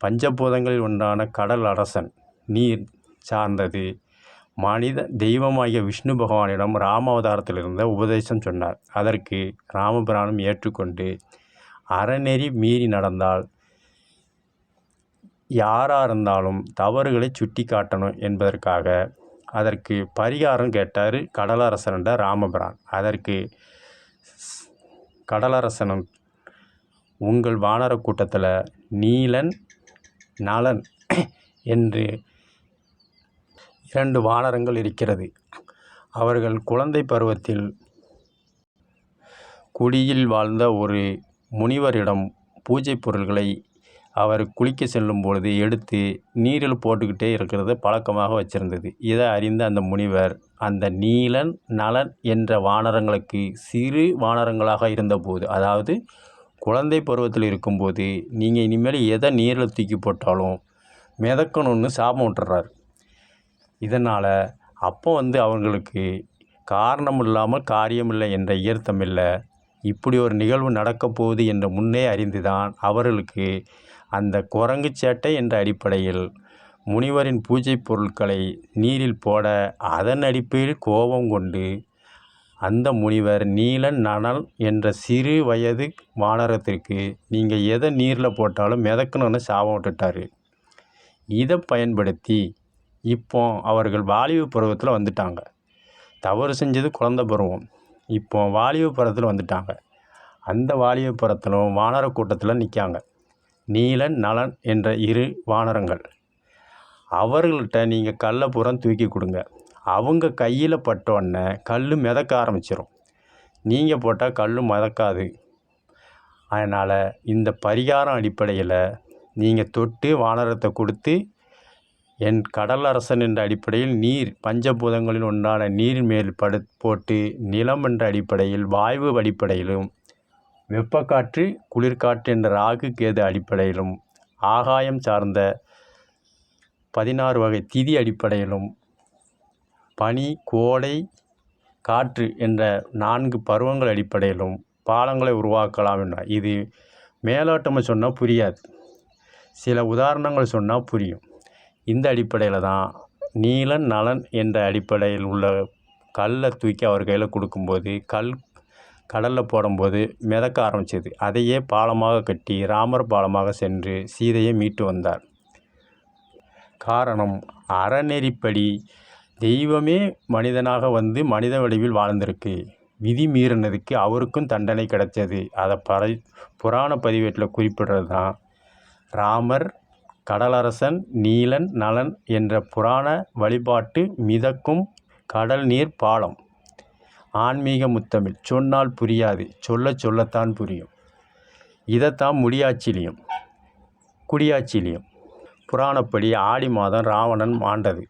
A: பஞ்சபூதங்களில் ஒன்றான கடல் அரசன் நீர் சார்ந்தது தெய்வமாகிய விஷ்ணு பகவானிடம் ராமாவதாரத்தில் இருந்த உபதேசம் சொன்னார். அதற்கு ராமபிரானும் ஏற்றுக்கொண்டு அறநெறி மீறி நடந்தால் யாராக இருந்தாலும் தவறுகளை சுட்டி காட்டணும் என்பதற்காக அதற்கு பரிகாரம் கேட்டார் கடலரசன்ட ராமபிரான். அதற்கு கடலரசனும், உங்கள் வானர கூட்டத்தில் நீலன் நலன் என்று 2 வானரங்கள் இருக்கிறது. அவர்கள் குழந்தை பருவத்தில் குடியில் வாழ்ந்த ஒரு முனிவரிடம் பூஜை பொருள்களை அவர் குளிக்க செல்லும் பொழுது எடுத்து நீரில் போட்டுக்கிட்டே இருக்கிறத பழக்கமாக வச்சிருந்தது. இதை அறிந்த அந்த முனிவர் அந்த நீலன் நலன் என்ற வானரங்களுக்கு சிறு வானரங்களாக இருந்தபோது, அதாவது குழந்தை பருவத்தில் இருக்கும்போது, நீங்கள் இனிமேல் எதை நீரில் தூக்கி போட்டாலும் மிதக்கணும்னு சாபம் விட்டுறாரு. இதனால் அப்போ அவங்களுக்கு காரணம் இல்லாமல் காரியமில்லை என்ற ஈர்த்தம் இல்லை. இப்படி ஒரு நிகழ்வு நடக்கப் போகுது என்று முன்னே அறிந்துதான் அவர்களுக்கு அந்த குரங்கு சேட்டை என்ற அடிப்படையில் முனிவரின் பூஜை பொருட்களை நீரில் போட, அதன் அடிப்படையில் கோபம் கொண்டு அந்த முனிவர் நீலன் நனல் என்ற சிறு வயது வானரத்திற்கு நீங்கள் எதை நீரில் போட்டாலும் மிதக்கணும்னு சாபம் விட்டுட்டார். இதை பயன்படுத்தி இப்போ அவர்கள் வாலிப பருவத்தில் வந்துட்டாங்க. தவறு செஞ்சது குழந்தை பருவம், இப்போ வாலிப பருவத்தில் வந்துட்டாங்க. அந்த வாலிப பருவத்திலும் வானர கூட்டத்தில் நிற்காங்க நீலன் நலன் என்ற 2 வானரங்கள். அவர்கள்ட்ட நீங்கள் கல்லை புறம் தூக்கி கொடுங்க. அவங்க கையில் பட்டோடனே கல் மிதக்க ஆரம்பிச்சிடும். நீங்கள் போட்டால் கல் மிதக்காது. அதனால் இந்த பரிகாரம் அடிப்படையில் நீங்கள் தொட்டு வானரத்தை கொடுத்து, என் கடலரசன் என்ற அடிப்படையில் நீர் பஞ்சபூதங்களில் ஒன்றான நீரின் மேல் போட்டு, நிலம் என்ற அடிப்படையில் வாயு அடிப்படையிலும், வெப்பக்காற்று குளிர்காற்று என்ற ராகு கேது அடிப்படையிலும், ஆகாயம் சார்ந்த 16 வகை திதி அடிப்படையிலும், பனி கோடை காற்று என்ற 4 பருவங்கள் அடிப்படையிலும் பாலங்களை உருவாக்கலாம் என்றார். இது மேலோட்டமாக சொன்னால் புரியாது, சில உதாரணங்கள் சொன்னால் புரியும். இந்த அடிப்படையில் தான் நீலன் நலன் என்ற அடிப்படையில் உள்ள கல்லை தூக்கி அவர் கையில் கொடுக்கும்போது கடலில் போடும்போது மிதக்க ஆரம்பிச்சது. அதையே பாலமாக கட்டி ராமர் பாலமாக சென்று சீதையை மீட்டு வந்தார். காரணம், அறநெறிப்படி தெய்வமே மனிதனாக மனித வடிவில் வாழ்ந்திருக்கு. விதி மீறினதுக்கு அவருக்கும் தண்டனை கிடைச்சது. அதை புராண பதிவேட்டில் குறிப்பிடுறது தான் ராமர், கடலரசன், நீலன் நலன் என்ற புராண வழிபாட்டு மிதக்கும் கடல் நீர் பாலம். ஆன்மீக முத்தமிழ் சொன்னால் புரியாது, சொல்லத்தான் புரியும். இதைத்தான் முடியாட்சிலையும் குடியாட்சிலையும் புராணப்படி ஆடி மாதம் ராவணன் மாண்டது.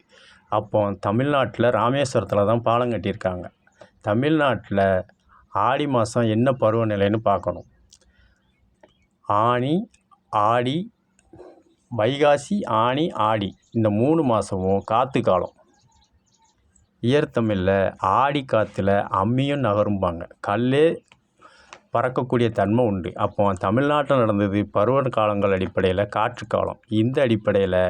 A: அப்போ தமிழ்நாட்டில் ராமேஸ்வரத்தில் தான் பாலம் கட்டியிருக்காங்க. தமிழ்நாட்டில் ஆடி மாதம் என்ன பருவநிலைன்னு பார்க்கணும். ஆனி ஆடி, வைகாசி ஆனி ஆடி இந்த 3 மாதமும் காற்று காலம். இயற்தமிழில் ஆடி காற்றுல அம்மியும் நகரும்பாங்க. கல்லே பறக்கக்கூடிய தன்மை உண்டு. அப்போ தமிழ்நாட்டில் நடந்தது பருவ காலங்கள் அடிப்படையில் காற்று காலம். இந்த அடிப்படையில்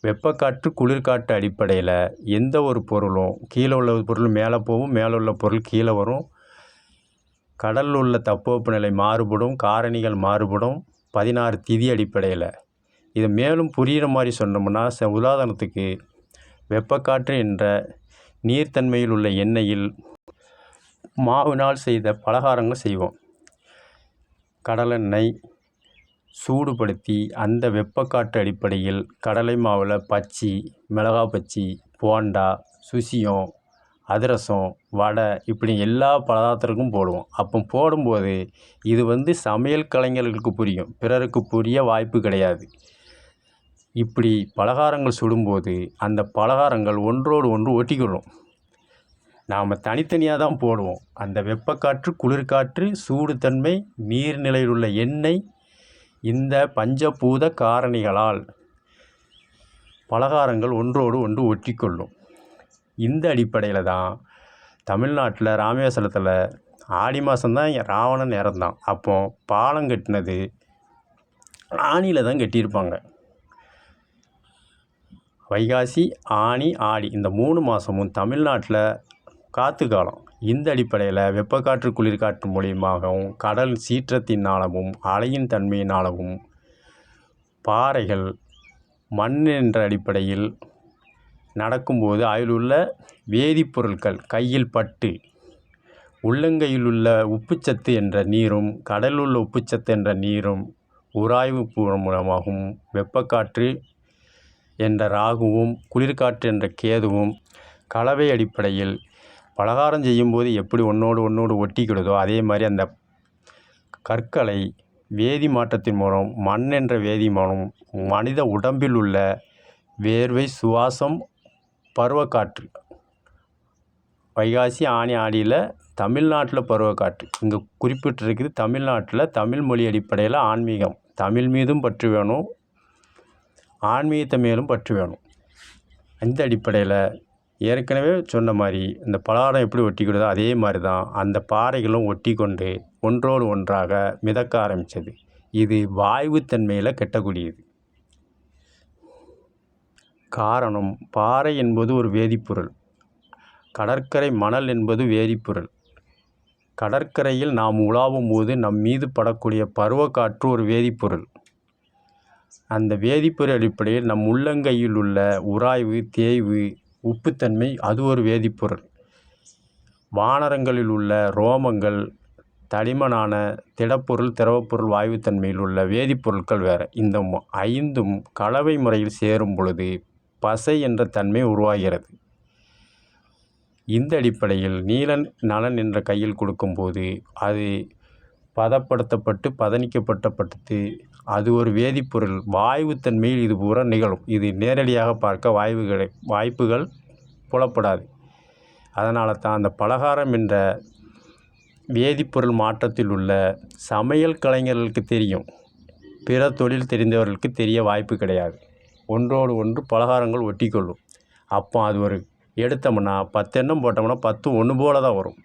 A: வெப்பக்காற்று குளிர்காற்று அடிப்படையில் எந்த ஒரு பொருளும் கீழே உள்ள பொருள் மேலே போகும், மேலே உள்ள பொருள் கீழே வரும். கடலில் உள்ள தட்பவெப்பநிலை மாறுபடும், காரணிகள் மாறுபடும். 16 திதி அடிப்படையில் இதை மேலும் புரிகிற மாதிரி சொன்னோம்னா, உதாரணத்துக்கு வெப்பக்காற்று என்ற நீர்த்தன்மையில் உள்ள எண்ணெயில் மாவினால் செய்த பலகாரங்கள் செய்வோம். கடலெண்ணெய் சூடுபடுத்தி அந்த வெப்பக்காற்று அடிப்படையில் கடலை மாவில் பச்சி, மிளகா பச்சி, போண்டா, சுசியம், அதிரசம், வடை இப்படி எல்லா பதார்த்தத்துக்கும் போடுவோம். அப்போ போடும்போது இது சமையல் கலைஞர்களுக்கு புரியும், பிறருக்கு புரிய வாய்ப்பு கிடையாது. இப்படி பலகாரங்கள் சுடும்போது அந்த பலகாரங்கள் ஒன்றோடு ஒன்று ஒட்டிக்கொள்ளும். நாம் தனித்தனியாக தான் போடுவோம். அந்த வெப்பக்காற்று, குளிர்காற்று, சூடுத்தன்மை, நீர்நிலையில் உள்ள எண்ணெய், இந்த பஞ்சபூத காரணிகளால் பலகாரங்கள் ஒன்றோடு ஒன்று ஒட்டிக்கொள்ளும். இந்த அடிப்படையில் தான் தமிழ்நாட்டில் ராமேஸ்வரத்தில் ஆடி மாதம்தான் ராவணன் இறந்தான். அப்போ பாலம் கட்டினது ஆணியில் தான் கட்டியிருப்பாங்க. வைகாசி, ஆனி, ஆடி இந்த 3 மாதமும் தமிழ்நாட்டில் காற்று காலம். இந்த அடிப்படையில் வெப்பக்காற்று குளிர்காற்று மூலியமாகவும் கடல் சீற்றத்தினாலும் அலையின் தன்மையினாலும் பாறைகள் மண் என்ற அடிப்படையில் நடக்கும்போது அதில் உள்ள வேதிப்பொருட்கள் கையில் பட்டு உள்ளங்கையில் உள்ள உப்புச்சத்து என்ற நீரும் கடலில் உள்ள உப்புச்சத்து என்ற நீரும் உராய்வு மூலமாகவும் வெப்பக்காற்று என்ற ராகுவும் குளிர்காற்று என்ற கேதுவும் கலவை அடிப்படையில் பலகாரம் செய்யும்போது எப்படி ஒன்றோடு ஒட்டிக்கிடுதோ அதே மாதிரி அந்த கற்களை வேதி மாற்றத்தின் மூலம் மண் என்ற வேதி மூலம் மனித உடம்பில் உள்ள வேர்வை, சுவாசம், பருவக்காற்று வைகாசி, ஆனி, ஆடியில் தமிழ்நாட்டில் பருவக்காற்று இங்கே குறிப்பிட்டிருக்குது. தமிழ்நாட்டில் தமிழ் மொழி அடிப்படையில் ஆன்மீகம், தமிழ் மீதும் பற்று வேணும், ஆன்மீகத்தை மேலும் பற்று வேணும். அந்த அடிப்படையில் ஏற்கனவே சொன்ன மாதிரி இந்த பலகாரம் எப்படி ஒட்டிக்கிடுதோ அதே மாதிரி தான் அந்த பாறைகளும் ஒட்டி கொண்டு ஒன்றோடு ஒன்றாக மிதக்க ஆரம்பித்தது. இது வாயுத்தன்மையில் கெட்டக்கூடியது. காரணம், பாறை என்பது ஒரு வேதிப்பொருள், கடற்கரை மணல் என்பது வேதிப்பொருள். கடற்கரையில் நாம் உலாவும் போது நம் மீது படக்கூடிய பருவக்காற்று ஒரு வேதிப்பொருள். அந்த வேதிப்பொருள் அடிப்படையில் நம் உள்ளங்கையில் உள்ள உராய்வு, தேய்வு, உப்புத்தன்மை அது ஒரு வேதிப்பொருள். வானரங்களில் உள்ள ரோமங்கள், தடிமனான திடப்பொருள், திரவப்பொருள், வாயுத்தன்மையில் உள்ள வேதிப்பொருட்கள் வேறு. இந்த 5ம் கலவை முறையில் சேரும் பொழுது பசை என்ற தன்மை உருவாகிறது. இந்த அடிப்படையில் நீலன் நலன் என்ற கையில் கொடுக்கும்போது அது பதப்படுத்தப்பட்டு பதனிக்கப்பட்டப்பட்டு அது ஒரு வேதிப்பொருள். வாயுத்தன்மையில் இது பூரா நிகழும். இது நேரடியாக பார்க்க வாய்ப்புகள் புலப்படாது. அதனால தான் அந்த பலகாரம் என்ற வேதிப்பொருள் மாற்றத்தில் உள்ள சமையல் கலைஞர்களுக்கு தெரியும், பிற தொழில் தெரிந்தவர்களுக்கு தெரிய வாய்ப்பு கிடையாது. ஒன்றோடு ஒன்று பலகாரங்கள் ஒட்டிக்கொள்ளும். அப்போ அது ஒரு எடுத்தோம்னா 10 எண்ணம் போட்டோம்னா 10 ஒன்று போல தான் வரும்.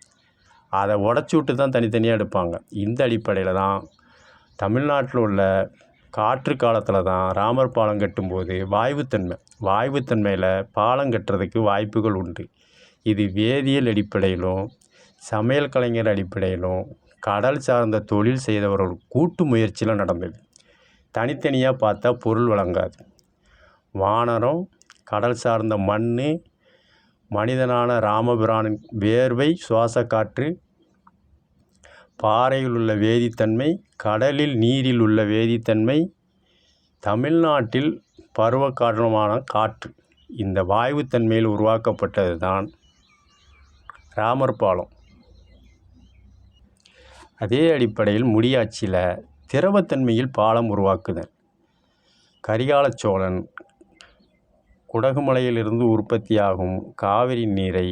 A: அதை உடச்சி விட்டு தான் தனித்தனியாக எடுப்பாங்க. இந்த அடிப்படையில் தான் தமிழ்நாட்டில் உள்ள காற்று காலத்தில் தான் ராமர் பாலம் கட்டும்போது வாயுத்தன்மையில் பாலம் கட்டுறதுக்கு வாய்ப்புகள் உண்டு. இது வேதியியல் அடிப்படையிலும் சமையல் கலைஞர் அடிப்படையிலும் கடல் சார்ந்த தொழில் செய்தவர்கள் கூட்டு முயற்சியில் நடந்தது. தனித்தனியாக பார்த்தா பொருள் வழங்காது. வானரம், கடல் சார்ந்த மண், மனிதனான ராமபிரானின் வேர்வை, சுவாச காற்று, பாறையில் உள்ள வேதித்தன்மை, கடலில் நீரில் உள்ள வேதித்தன்மை, தமிழ்நாட்டில் பருவ காரணமான காற்று, இந்த வாயுத்தன்மையில் உருவாக்கப்பட்டது தான் ராமர் பாலம். அதே அடிப்படையில் முடியாட்சியில் திரவத்தன்மையில் பாலம் உருவாக்குதல். கரிகால சோழன் குடகுமலையிலிருந்து உற்பத்தியாகும் காவிரி நீரை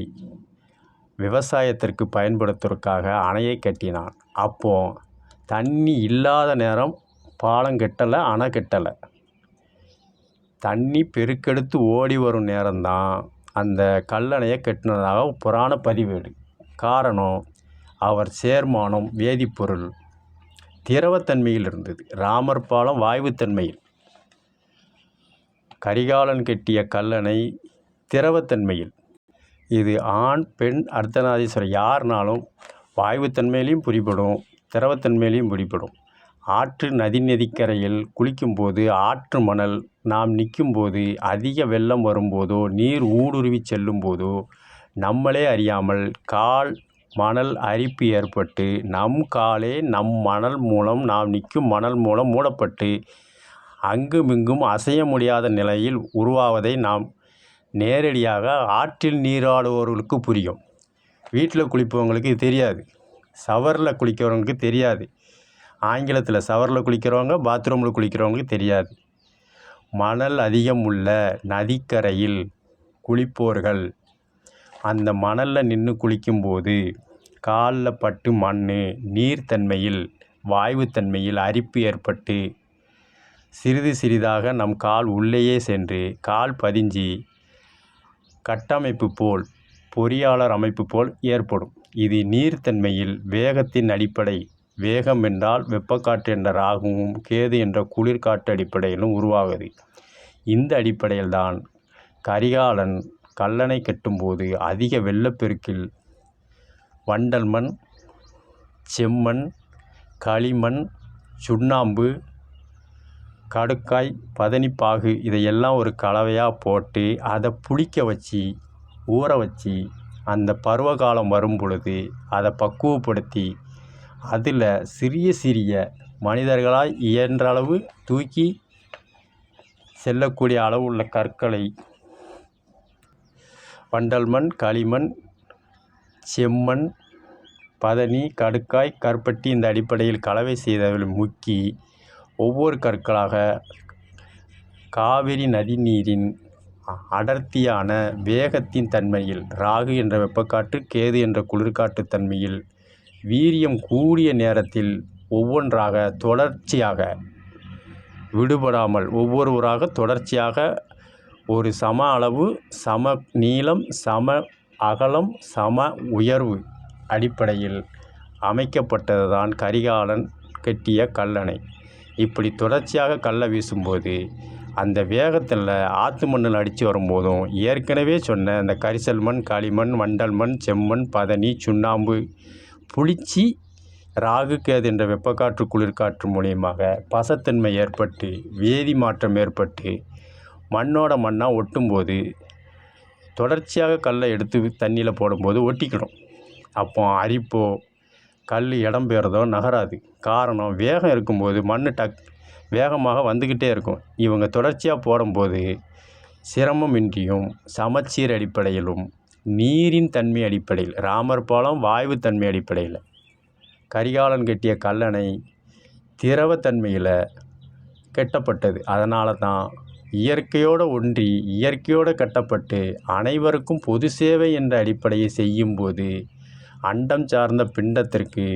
A: விவசாயத்திற்கு பயன்படுத்துவதற்காக அணையை கட்டினான். அப்போது தண்ணி இல்லாத நேரம் பாலம் கட்டலை, அணை கட்டலை. தண்ணி பெருக்கெடுத்து ஓடி வரும் நேரம்தான் அந்த கல்லணையை கட்டினதாக புராண பதிவேடு. காரணம், அவர் சேர்மானம் வேதிப்பொருள் திரவத்தன்மையில் இருந்தது. ராமர் பாலம் வாயுத்தன்மையில், கரிகாலன் கட்டிய கல்லணை திரவத்தன்மையில். இது ஆண் பெண் அர்த்தநாதீஸ்வரர் யாருனாலும் வாயுத்தன்மையிலையும் பிடிபடும், திரவத்தன்மையிலையும் பிடிபடும். ஆற்று நதிக்கரையில் குளிக்கும்போது, ஆற்று மணல் நாம் நிற்கும்போது, அதிக வெள்ளம் வரும்போதோ, நீர் ஊடுருவி செல்லும் போதோ நம்மளே அறியாமல் கால் மணல் அரிப்பு ஏற்பட்டு நம் காலே நம் மணல் மூலம், நாம் நிற்கும் மணல் மூலம் மூடப்பட்டு அங்குமிங்கும் அசைய முடியாத நிலையில் உருவாவதை நாம் நேரடியாக ஆற்றில் நீராடுபவர்களுக்கு புரியும். வீட்டில் குளிப்பவங்களுக்கு இது தெரியாது, ஷவரில் குளிக்கிறவங்களுக்கு தெரியாது. ஆங்கிலத்தில் ஷவரில் குளிக்கிறவங்க, பாத்ரூமில் குளிக்கிறவங்களுக்கு தெரியாது. மணல் அதிகம் உள்ள நதிக்கரையில் குளிப்போர்கள் அந்த மணலில் நின்று குளிக்கும்போது காலில் பட்டு மண் நீர்த்தன்மையில் வாயுத்தன்மையில் அரிப்பு ஏற்பட்டு சிறிது சிறிதாக நம் கால் உள்ளேயே சென்று கால் பதிஞ்சி கட்டமைப்பு போல், பொறியாளர் அமைப்பு போல் ஏற்படும். இது நீர்த்தன்மையில் வேகத்தின் அடிப்படை. வேகம் என்றால் வெப்பக்காற்று என்ற ராகுவும், கேது என்ற குளிர்காற்று அடிப்படையிலும் உருவாகுது. இந்த அடிப்படையில் தான் கரிகாலன் கல்லணை கட்டும்போது அதிக வெள்ளப்பெருக்கில் வண்டல் மண், செம்மண், களிமண், சுண்ணாம்பு, கடுக்காய், பதனிப்பாகு இதையெல்லாம் ஒரு கலவையாக போட்டு அதை புளிக்க வச்சு ஊற வச்சு அந்த பருவகாலம் வரும் பொழுது அதை பக்குவப்படுத்தி அதில் சிறிய சிறிய மனிதர்களால் இயன்ற அளவு தூக்கி செல்லக்கூடிய அளவு உள்ள கற்களை வண்டல் மண், களிமண், செம்மண், பதனி, கடுக்காய், கருப்பட்டி இந்த அடிப்படையில் கலவை செய்தவர்கள் முக்கி ஒவ்வொரு கற்களாக காவிரி நதி நீரின் அடர்த்தியான வேகத்தின் தன்மையில், ராகு என்ற வெப்பக்காற்று, கேது என்ற குளிர்காற்று தன்மையில் வீரியம் கூடிய நேரத்தில் ஒவ்வொன்றாக தொடர்ச்சியாக விடுபடாமல் ஒவ்வொருவராக தொடர்ச்சியாக ஒரு சம அளவு, சம நீளம், சம அகலம், சம உயர்வு அடிப்படையில் அமைக்கப்பட்டது தான் கரிகாலன் கட்டிய கல்லணை. இப்படி தொடர்ச்சியாக கல்லை வீசும்போது அந்த வேகத்தில் ஆற்று மண்ணில் அடித்து வரும்போதும் ஏற்கனவே சொன்ன அந்த கரிசல் மண், களிமண், வண்டல் மண், செம்மண், பதனி, சுண்ணாம்பு புளிச்சி ராகு கேது என்ற வெப்பக்காற்று குளிர்காற்று மூலியமாக பசத்தன்மை ஏற்பட்டு வேதி மாற்றம் ஏற்பட்டு மண்ணோட மண்ணாக ஒட்டும்போது தொடர்ச்சியாக கல்லை எடுத்து தண்ணியில் போடும்போது ஒட்டிக்கிடும். அப்போ அரிப்போ கல் இடம் பெயர்தோ நகராது. காரணம், வேகம் இருக்கும்போது மண் வேகமாக வந்துக்கிட்டே இருக்கும். இவங்க தொடர்ச்சியாக போடும்போது சிரமமின்றியும் சமச்சீர் அடிப்படையிலும் நீரின் தன்மை அடிப்படையில், ராமர் பாலம் வாயு தன்மை அடிப்படையில், கரிகாலன் கட்டிய கல்லணை திரவத்தன்மையில் கட்டப்பட்டது. அதனால தான் இயற்கையோடு ஒன்றி இயற்கையோடு கட்டப்பட்டு அனைவருக்கும் பொது சேவை என்ற அடிப்படையை செய்யும்போது அண்டம் சார்ந்த பிண்டத்திற்கு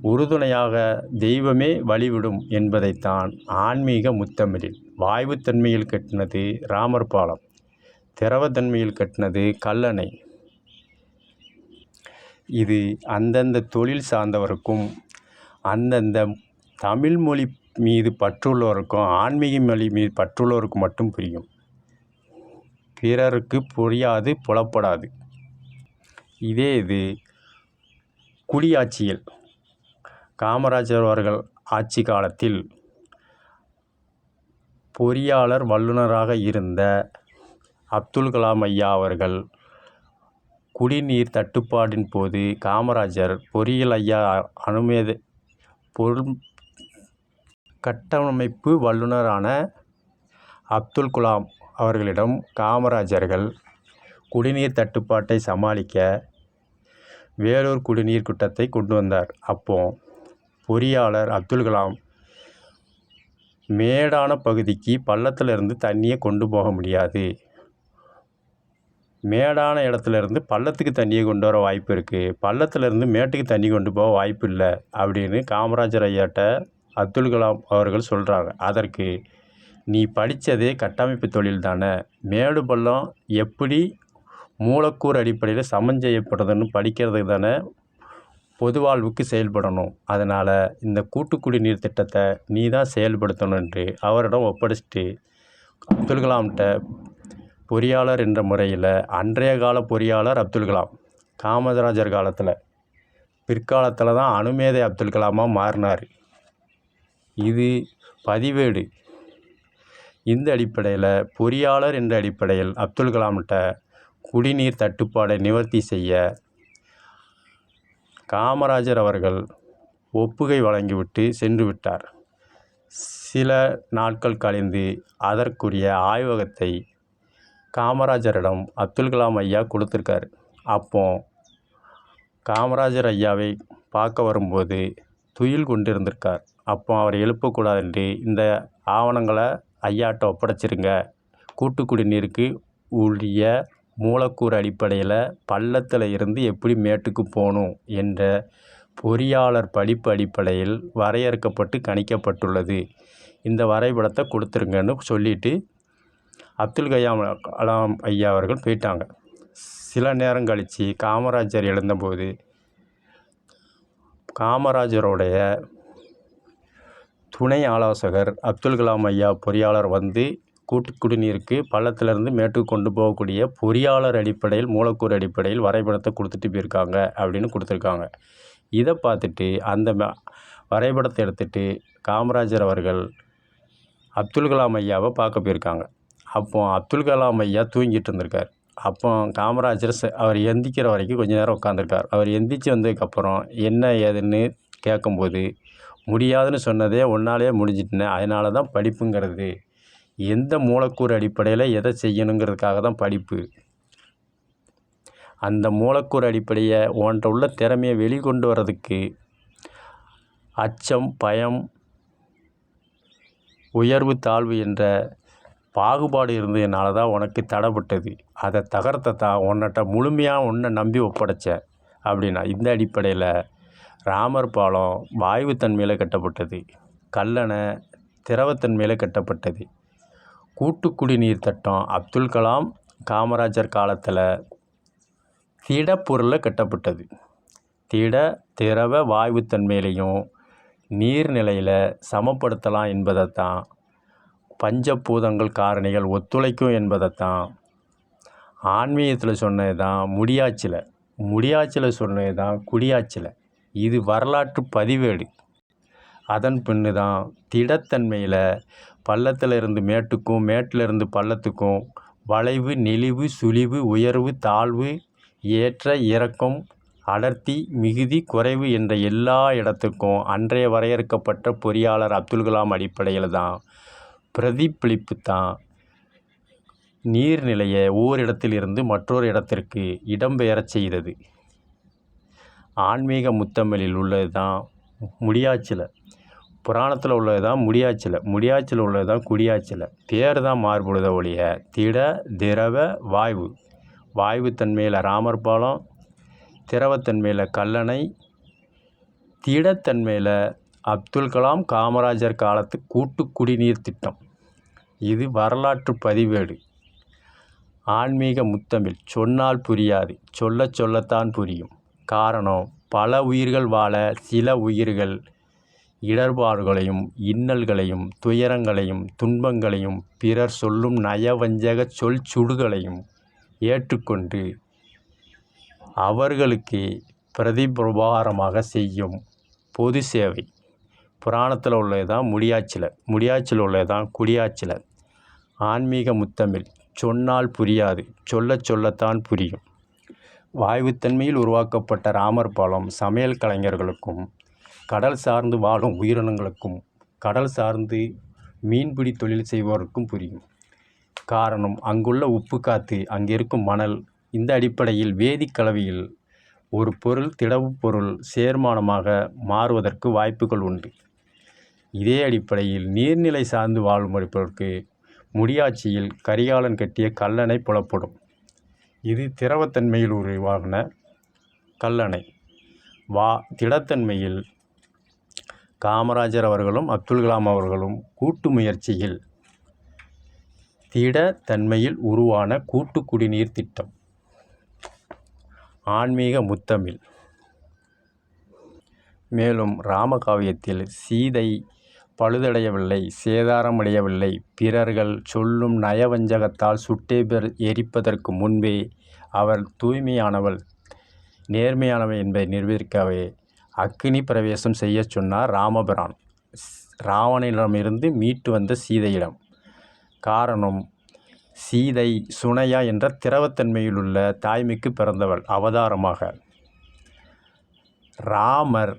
A: உறுதுணையாக தெய்வமே வழிவிடும் என்பதைத்தான் ஆன்மீக முத்தமிழில் வாயுத்தன்மையில் கட்டினது ராமர் பாலம், திரவத்தன்மையில் கட்டினது கல்லணை. இது அந்தந்த தொழில் சார்ந்தவருக்கும் அந்தந்த தமிழ் மொழி மீது பற்றுள்ளவருக்கும் ஆன்மீக மொழி மீது பற்றுள்ளவருக்கும் மட்டும் புரியும். பிறருக்கு புரியாது, புலப்படாது. இதே இது குடியாட்சியில் காமராஜர் அவர்கள் ஆட்சி காலத்தில் பொறியாளர் வல்லுநராக இருந்த அப்துல் கலாம் ஐயா அவர்கள் குடிநீர் தட்டுப்பாடின் போது காமராஜர் பொறியியல் ஐயா பொருள் கட்டமைப்பு வல்லுநரான அப்துல் கலாம் அவர்களிடம் காமராஜர்கள் குடிநீர் தட்டுப்பாட்டை சமாளிக்க வேலூர் குடிநீர் திட்டத்தை கொண்டு வந்தார். அப்போ பொறியாளர் அப்துல் கலாம் மேடான பகுதிக்கு பள்ளத்திலிருந்து தண்ணியை கொண்டு போக முடியாது, மேடான இடத்துலேருந்து பள்ளத்துக்கு தண்ணியை கொண்டு வர வாய்ப்பு இருக்குது, பள்ளத்திலேருந்து மேட்டுக்கு தண்ணி கொண்டு போக வாய்ப்பு இல்லை அப்படின்னு காமராஜர் ஐயாட்ட அப்துல் கலாம் அவர்கள் சொல்கிறாங்க. அதற்கு நீ படித்ததே கட்டமைப்பு தொழில் தானே, மேடு பள்ளம் எப்படி மூலக்கூறு அடிப்படையில் சமன் செய்யப்படுறதுன்னு படிக்கிறதுக்கு தானே பொது வாழ்வுக்கு செயல்படணும். அதனால் இந்த கூட்டு குடிநீர் திட்டத்தை நீ தான் செயல்படுத்தணும் என்று அவரிடம் ஒப்படைச்சிட்டு அப்துல் கலாம்கிட்ட பொறியாளர் என்ற முறையில், அன்றைய கால பொறியாளர் அப்துல் கலாம், காமராஜர் காலத்தில், பிற்காலத்தில் தான் அணுமேதை அப்துல் கலாமாக மாறினார். இது பதிவேடு. இந்த அடிப்படையில் பொறியாளர் என்ற அடிப்படையில் அப்துல் கலாம்கிட்ட குடிநீர் தட்டுப்பாடை நிவர்த்தி செய்ய காமராஜர் அவர்கள் ஒப்புகை வழங்கிவிட்டு சென்று விட்டார். சில நாட்கள் கழிந்து அதற்குரிய ஆய்வகத்தை காமராஜரிடம் அப்துல் கலாம் ஐயா கொடுத்துருக்காரு. அப்போ காமராஜர் ஐயாவை பார்க்க வரும்போது துயில் கொண்டிருந்திருக்கார். அப்போ அவர் எழுப்பக்கூடாதுன்ட்டு இந்த ஆவணங்களை ஐயாட்ட ஒப்படைச்சிருங்க, கூட்டு குடிநீருக்கு உரிய மூலக்கூறு அடிப்படையில் பள்ளத்தில் இருந்து எப்படி மேட்டுக்கு போகணும் என்ற பொறியாளர் படிப்பு அடிப்படையில் வரையறுக்கப்பட்டு கணிக்கப்பட்டுள்ளது, இந்த வரைபடத்தை கொடுத்துருங்கன்னு சொல்லிவிட்டு அப்துல் கலாம் ஐயா அவர்கள் போயிட்டாங்க. சில நேரம் கழித்து காமராஜர் எழுந்தபோது காமராஜருடைய துணை ஆலோசகர் அப்துல் கலாம் ஐயா பொறியாளர் வந்து கூட்டு குடிநீருக்கு பள்ளத்திலிருந்து மேட்டுக்கு கொண்டு போகக்கூடிய பொறியாளர் அடிப்படையில் மூலக்கூறு அடிப்படையில் வரைபடத்தை கொடுத்துட்டு போயிருக்காங்க அப்படின்னு கொடுத்துருக்காங்க. இதை பார்த்துட்டு அந்த வரைபடத்தை எடுத்துகிட்டு காமராஜர் அவர்கள் அப்துல் கலாம் ஐயாவை பார்க்க போயிருக்காங்க. அப்போ அப்துல் கலாம் ஐயா தூங்கிட்டு இருந்திருக்கார். அப்போ காமராஜர் அவர் எந்திக்கிற வரைக்கும் கொஞ்சம் நேரம் உட்காந்துருக்கார். அவர் எந்திரிச்சு வந்ததுக்கப்புறம் என்ன ஏதுன்னு கேட்கும்போது, முடியாதுன்னு சொன்னதே ஒன்னாலே முடிஞ்சிட்டுனே, அதனால தான் படிப்புங்கிறது, எந்த மூலக்கூறு அடிப்படையில் எதை செய்யணுங்கிறதுக்காக தான் படிப்பு. அந்த மூலக்கூறு அடிப்படையை உன்கிட்ட உள்ள திறமையை வெளிக்கொண்டு வர்றதுக்கு அச்சம், பயம், உயர்வு, தாழ்வு என்ற பாகுபாடு இருந்ததுனால தான் உனக்கு தடைப்பட்டது. அதை தகர்த்த தான் உன்னிட்ட முழுமையாக உன்னை நம்பி ஒப்படைச்சேன் அப்படின்னா. இந்த அடிப்படையில் ராமர் பாலம் வாயுத்தன்மையில் கட்டப்பட்டது, கல்லணை திரவத்தன்மையில் கட்டப்பட்டது. கூட்டு குடிநீர் திட்டம் அப்துல் கலாம் காமராஜர் காலத்தில் திடப்பொருளில் கட்டப்பட்டது. திட திரவ வாயுத்தன்மையிலையும் நீர்நிலையில் சமப்படுத்தலாம் என்பதைத்தான், பஞ்சபூதங்கள் காரணிகள் ஒத்துழைக்கும் என்பதைத்தான் ஆன்மீகத்தில் சொன்னது தான் முடியாட்சியில் சொன்னது தான் குடியாட்சியில். இது வரலாற்று பதிவேடு. அதன் பின்னு தான் திடத்தன்மையில் பள்ளத்தில் இருந்து மேட்டுக்கும், மேட்டில் இருந்து பள்ளத்துக்கும் வளைவு, நெளிவு, சுழிவு, உயர்வு, தாழ்வு, ஏற்ற இறக்கம், அடர்த்தி, மிகுதி, குறைவு என்ற எல்லா இடத்துக்கும் அன்றைய வரையறுக்கப்பட்ட பொறியாளர் அப்துல் கலாம் அடிப்படையில் தான் பிரதிபலிப்பு தான் நீர்நிலையை ஓரிடத்தில் இருந்து மற்றொரு இடத்திற்கு இடம்பெயரச் செய்தது. ஆன்மீக முத்தமிழில் உள்ளது தான் முடியாட்சியில், புராணத்தில் உள்ளது தான் முடியாட்சியில் உள்ளது தான் குடியாட்சியில். பேர் தான் மாறுபடுத ஒழிய திட திரவ வாயுத்தன்மையில் ராமர் பாலம், திரவத்தன்மையில் கல்லணை, திடத்தன்மையில் அப்துல் கலாம் காமராஜர் காலத்து கூட்டு குடிநீர் திட்டம். இது வரலாற்று பதிவேடு. ஆன்மீக முத்தமிழ். சொன்னால் புரியாது, சொல்லத்தான் புரியும். காரணம், பல உயிர்கள் வாழ சில உயிர்கள் இடர்பாடுகளையும் இன்னல்களையும் துயரங்களையும் துன்பங்களையும் பிறர் சொல்லும் நயவஞ்சக சொல் சுடுகளையும் ஏற்றுக்கொண்டு அவர்களுக்கு பிரதிபுரபாரமாக செய்யும் பொது சேவை. புராணத்தில் உள்ளது தான் முடியாட்சியில் உள்ளது தான் குடியாட்சியில். ஆன்மீக முத்தமிழ். சொன்னால் புரியாது, சொல்லத்தான் புரியும். வாயுத்தன்மையில் உருவாக்கப்பட்ட ராமர் பாலம் சமையல் கலைஞர்களுக்கும், கடல் சார்ந்து வாழும் உயிரினங்களுக்கும், கடல் சார்ந்து மீன்பிடி தொழில் செய்வோருக்கும் புரியும். காரணம், அங்குள்ள உப்பு காற்று, அங்கே இருக்கும் மணல். இந்த அடிப்படையில் வேதிக் கலவையில் ஒரு பொருள் திடவு பொருள் சேர்மானமாக மாறுவதற்கு வாய்ப்புகள் உண்டு. இதே அடிப்படையில் நீர்நிலை சார்ந்து வாழும் இருப்பதற்கு முடியாட்சியில் கரிகாலன் கட்டிய கல்லணை புலப்படும். இது திரவத்தன்மையில் உருவாகின கல்லணை. திடத்தன்மையில் காமராஜர் அவர்களும் அப்துல் கலாம் அவர்களும் கூட்டு முயற்சியில் திட தன்மையில் உருவான கூட்டு குடிநீர் திட்டம். ஆன்மீக முத்தமிழ். மேலும் ராமகாவியத்தில் சீதை பழுதடையவில்லை, சேதாரமடையவில்லை, பிறர்கள் சொல்லும் நயவஞ்சகத்தால் சுட்டே எரிப்பதற்கு முன்பே அவள் தூய்மையானவள், நேர்மையானவள் என்பதை நிரூபிக்கவே அக்னி பிரவேசம் செய்ய சொன்னார் ராமபிரான் ராவணனிடமிருந்து மீட்டு வந்த சீதையிடம். காரணம், சீதை சுனையா என்ற திரவத்தன்மையிலுள்ள தாய்மைக்கு பிறந்தவள் அவதாரமாக. ராமர்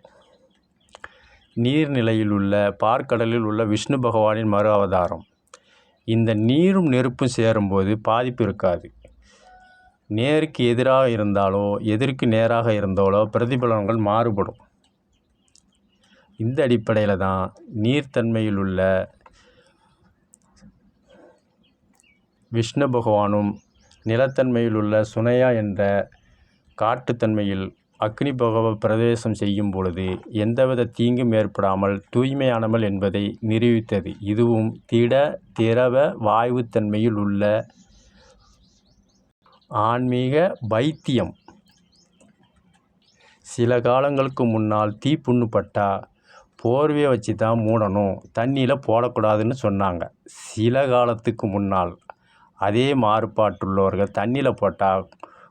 A: நீர்நிலையில் உள்ள பார்க்கடலில் உள்ள விஷ்ணு பகவானின் மறு அவதாரம். இந்த நீரும் நெருப்பும் சேரும்போது பாதிப்பு இருக்காது. நேருக்கு எதிராக இருந்தாலோ எதிர்க்கு நேராக இருந்தாலோ பிரதிபலன்கள் மாறுபடும். இந்த அடிப்படையில் தான் நீர்த்தன்மையில் உள்ள விஷ்ணு பகவானும் நிலத்தன்மையில் உள்ள சுனையா என்ற காட்டுத்தன்மையில் அக்னி பகவான் பிரவேசம் செய்யும் பொழுது எந்தவித தீங்கும் ஏற்படாமல் தூய்மையானவள் என்பதை நிரூபித்தது. இதுவும் திட திரவ வாயுத்தன்மையில் உள்ள ஆன்மீக வைத்தியம். சில காலங்களுக்கு முன்னால் தீப்புண்ணு பட்டா போர்வையை வச்சு தான் மூடணும், தண்ணியில் போடக்கூடாதுன்னு சொன்னாங்க. சில காலத்துக்கு முன்னால் அதே மாறுபாட்டுள்ளவர்கள் தண்ணியில் போட்டால்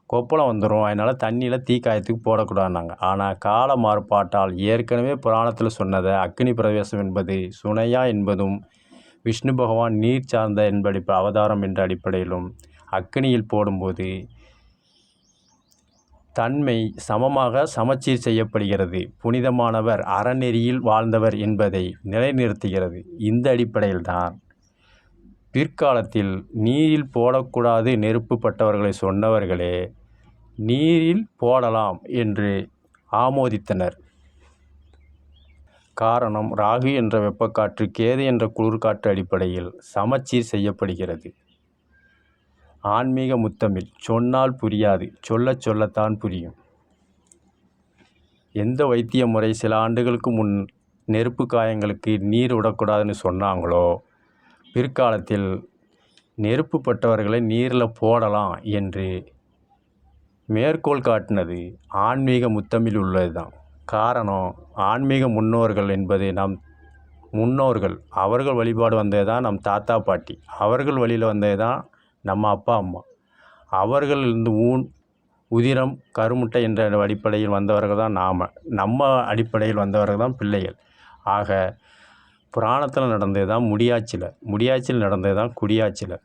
A: கொப்பளம் வந்துடும், அதனால் தண்ணியில் தீக்காயத்துக்கு போடக்கூடாதுனாங்க. ஆனால் கால மாறுபாட்டால் ஏற்கனவே புராணத்தில் சொன்னதை அக்னி பிரவேசம் என்பது சுனையா என்பதும் விஷ்ணு பகவான் நீர் சார்ந்த என்படி அவதாரம் என்ற அடிப்படையிலும் அக்னியில் போடும்போது தன்மை சமமாக சமச்சீர் செய்யப்படுகிறது. புனிதமானவர், அறநெறியில் வாழ்ந்தவர் என்பதை நிலைநிறுத்துகிறது. இந்த அடிப்படையில்தான் பிற்காலத்தில் நீரில் போடக்கூடாது நெருப்பு பட்டவர்களை சொன்னவர்களே நீரில் போடலாம் என்று ஆமோதித்தனர். காரணம், ராகு என்ற வெப்பக்காற்று கேது என்ற குளிர்காற்று அடிப்படையில் சமச்சீர் செய்யப்படுகிறது. ஆன்மீக முத்தமிழ். சொன்னால் புரியாது, சொல்லச் சொல்லத்தான் புரியும். எந்த வைத்திய முறை சில ஆண்டுகளுக்கு முன் நெருப்பு காயங்களுக்கு நீர் விடக்கூடாதுன்னு சொன்னாங்களோ, பிற்காலத்தில் நெருப்பு பட்டவர்களை நீரில் போடலாம் என்று மேற்கோள் காட்டினது ஆன்மீக முத்தமிழ் உள்ளது தான். காரணம், ஆன்மீக முன்னோர்கள் என்பது நம் முன்னோர்கள். அவர்கள் வழிபாடு வந்தது தான் நம் தாத்தா பாட்டி. அவர்கள் வழியில் வந்தது தான் நம்ம அப்பா அம்மா. அவர்கள் இந்த உதிரம் கருமுட்டை என்ற அடிப்படையில் வந்தவர்கள் தான் நாம். நம்ம அடிப்படையில் வந்தவர்கள் தான் பிள்ளைகள். ஆக புராணத்தில் நடந்தது தான் முடியாட்சியில் நடந்தது தான் குடியாட்சியில்.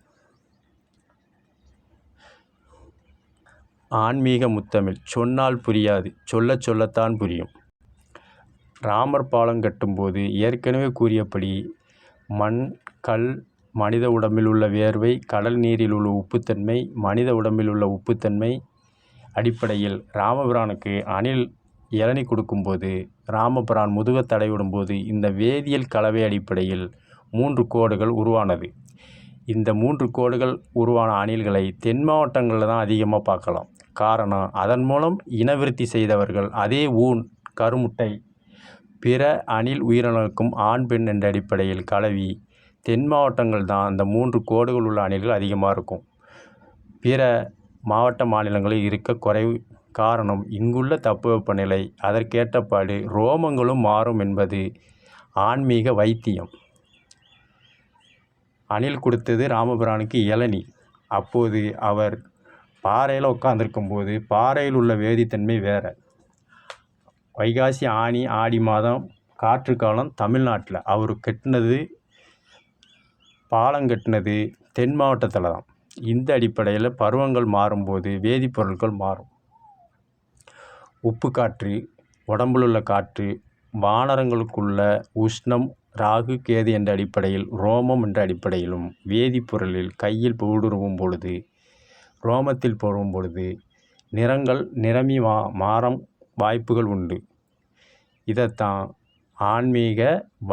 A: ஆன்மீக முத்தமிழ். சொன்னால் புரியாது, சொல்லச் சொல்லத்தான் புரியும். ராமர் பாலம் கட்டும்போது ஏற்கனவே கூறியபடி மண், கல், மனித உடம்பில் உள்ள வேர்வை, கடல் நீரில் உள்ள உப்புத்தன்மை, மனித உடம்பில் உள்ள உப்புத்தன்மை அடிப்படையில் ராமபிரானுக்கு அணில் இளநி கொடுக்கும்போது ராமபிரான் முதுக தடைவிடும்போது இந்த வேதியியல் கலவை அடிப்படையில் 3 கோடுகள் உருவானது. இந்த 3 கோடுகள் உருவான அணில்களை தென் மாவட்டங்களில் தான் அதிகமாக பார்க்கலாம். காரணம், அதன் மூலம் இனவிருத்தி செய்தவர்கள் அதே கருமுட்டை பிற அணில் உயிரினங்களுக்கும் ஆண் பெண் என்ற அடிப்படையில் கலவி தென் மாவட்டங்கள் தான் அந்த 3 கோடுகள் உள்ள அணில்கள் அதிகமாக இருக்கும். பிற மாவட்ட மாநிலங்களில் இருக்க குறைவு. காரணம், இங்குள்ள தட்பவெப்பநிலை, அதற்கேற்றபாடு ரோமங்களும் மாறும் என்பது ஆன்மீக வைத்தியம். அணில் கொடுத்தது ராமபிரானுக்கு இளநி. அப்போது அவர் பாறையில் உட்காந்துருக்கும்போது பாறையில் உள்ள வேதித்தன்மை வேறு. வைகாசி, ஆனி, ஆடி மாதம் காற்று காலம் தமிழ்நாட்டில் அவர் பாலம் கட்டினது தென் மாவட்டத்தில் தான். இந்த அடிப்படையில் பருவங்கள் மாறும்போது வேதிப்பொருட்கள் மாறும். உப்பு காற்று, உடம்பில் உள்ள காற்று, வானரங்களுக்குள்ள உஷ்ணம், ராகு கேது என்ற அடிப்படையில் ரோமம் என்ற அடிப்படையிலும் வேதிப்பொருளில் கையில் ஊடுருவும் பொழுது ரோமத்தில் போடும் பொழுது நிறங்கள் நிரம்பி மாறும் வாய்ப்புகள் உண்டு. இதைத்தான் ஆன்மீக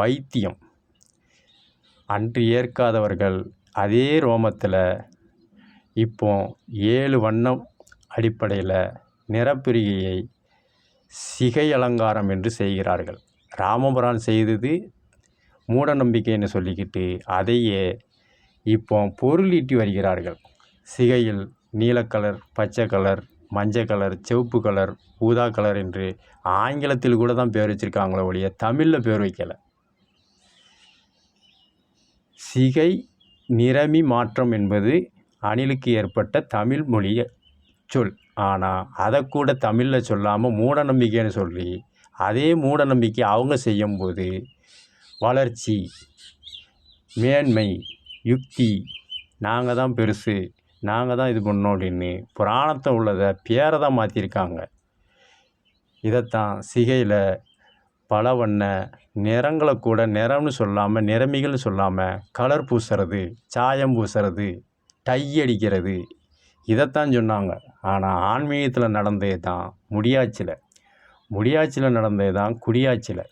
A: வைத்தியம். அன்று ஏற்காதவர்கள் அதே ரோமத்தில் இப்போ 7 வண்ணம் அடிப்படையில் நிறப்பிரிகையை சிகை அலங்காரம் என்று செய்கிறார்கள். ராமபிரான் செய்தது மூட நம்பிக்கைன்னு சொல்லிக்கிட்டு அதையே இப்போ பொருள் ஈட்டி வருகிறார்கள். சிகையில் நீலக்கலர், பச்சை கலர், மஞ்சள் கலர், சிவப்பு கலர், ஊதா கலர் என்று ஆங்கிலத்தில் கூட தான் பேர் வச்சுருக்காங்களே ஒழிய தமிழில் பேர் வைக்கலை. சிகை நிறமி மாற்றம் என்பது அணிலுக்கு ஏற்பட்ட தமிழ் மொழி சொல். ஆனால் அதை கூட தமிழில் சொல்லாமல் மூடநம்பிக்கைன்னு சொல்லி அதே மூடநம்பிக்கை அவங்க செய்யும்போது வளர்ச்சி, மேன்மை, யுக்தி, நாங்கள் தான் பெருசு, நாங்கள் தான் இது பண்ணோம் அப்படின்னு புராணத்தை உள்ளதை பேரை தான் மாற்றிருக்காங்க. இதைத்தான் சிகையில் பல வண்ண நிறங்களை கூட நிறம்னு சொல்லாமல் நிறமிகள்னு சொல்லாமல் கலர் பூசுறது, சாயம் பூசுறது, டை அடிக்கிறது, இதைத்தான் சொன்னாங்க. ஆனால் ஆன்மீகத்தில் நடந்தது தான் முடியாட்சியில் நடந்தது தான் குடியாட்சியில்.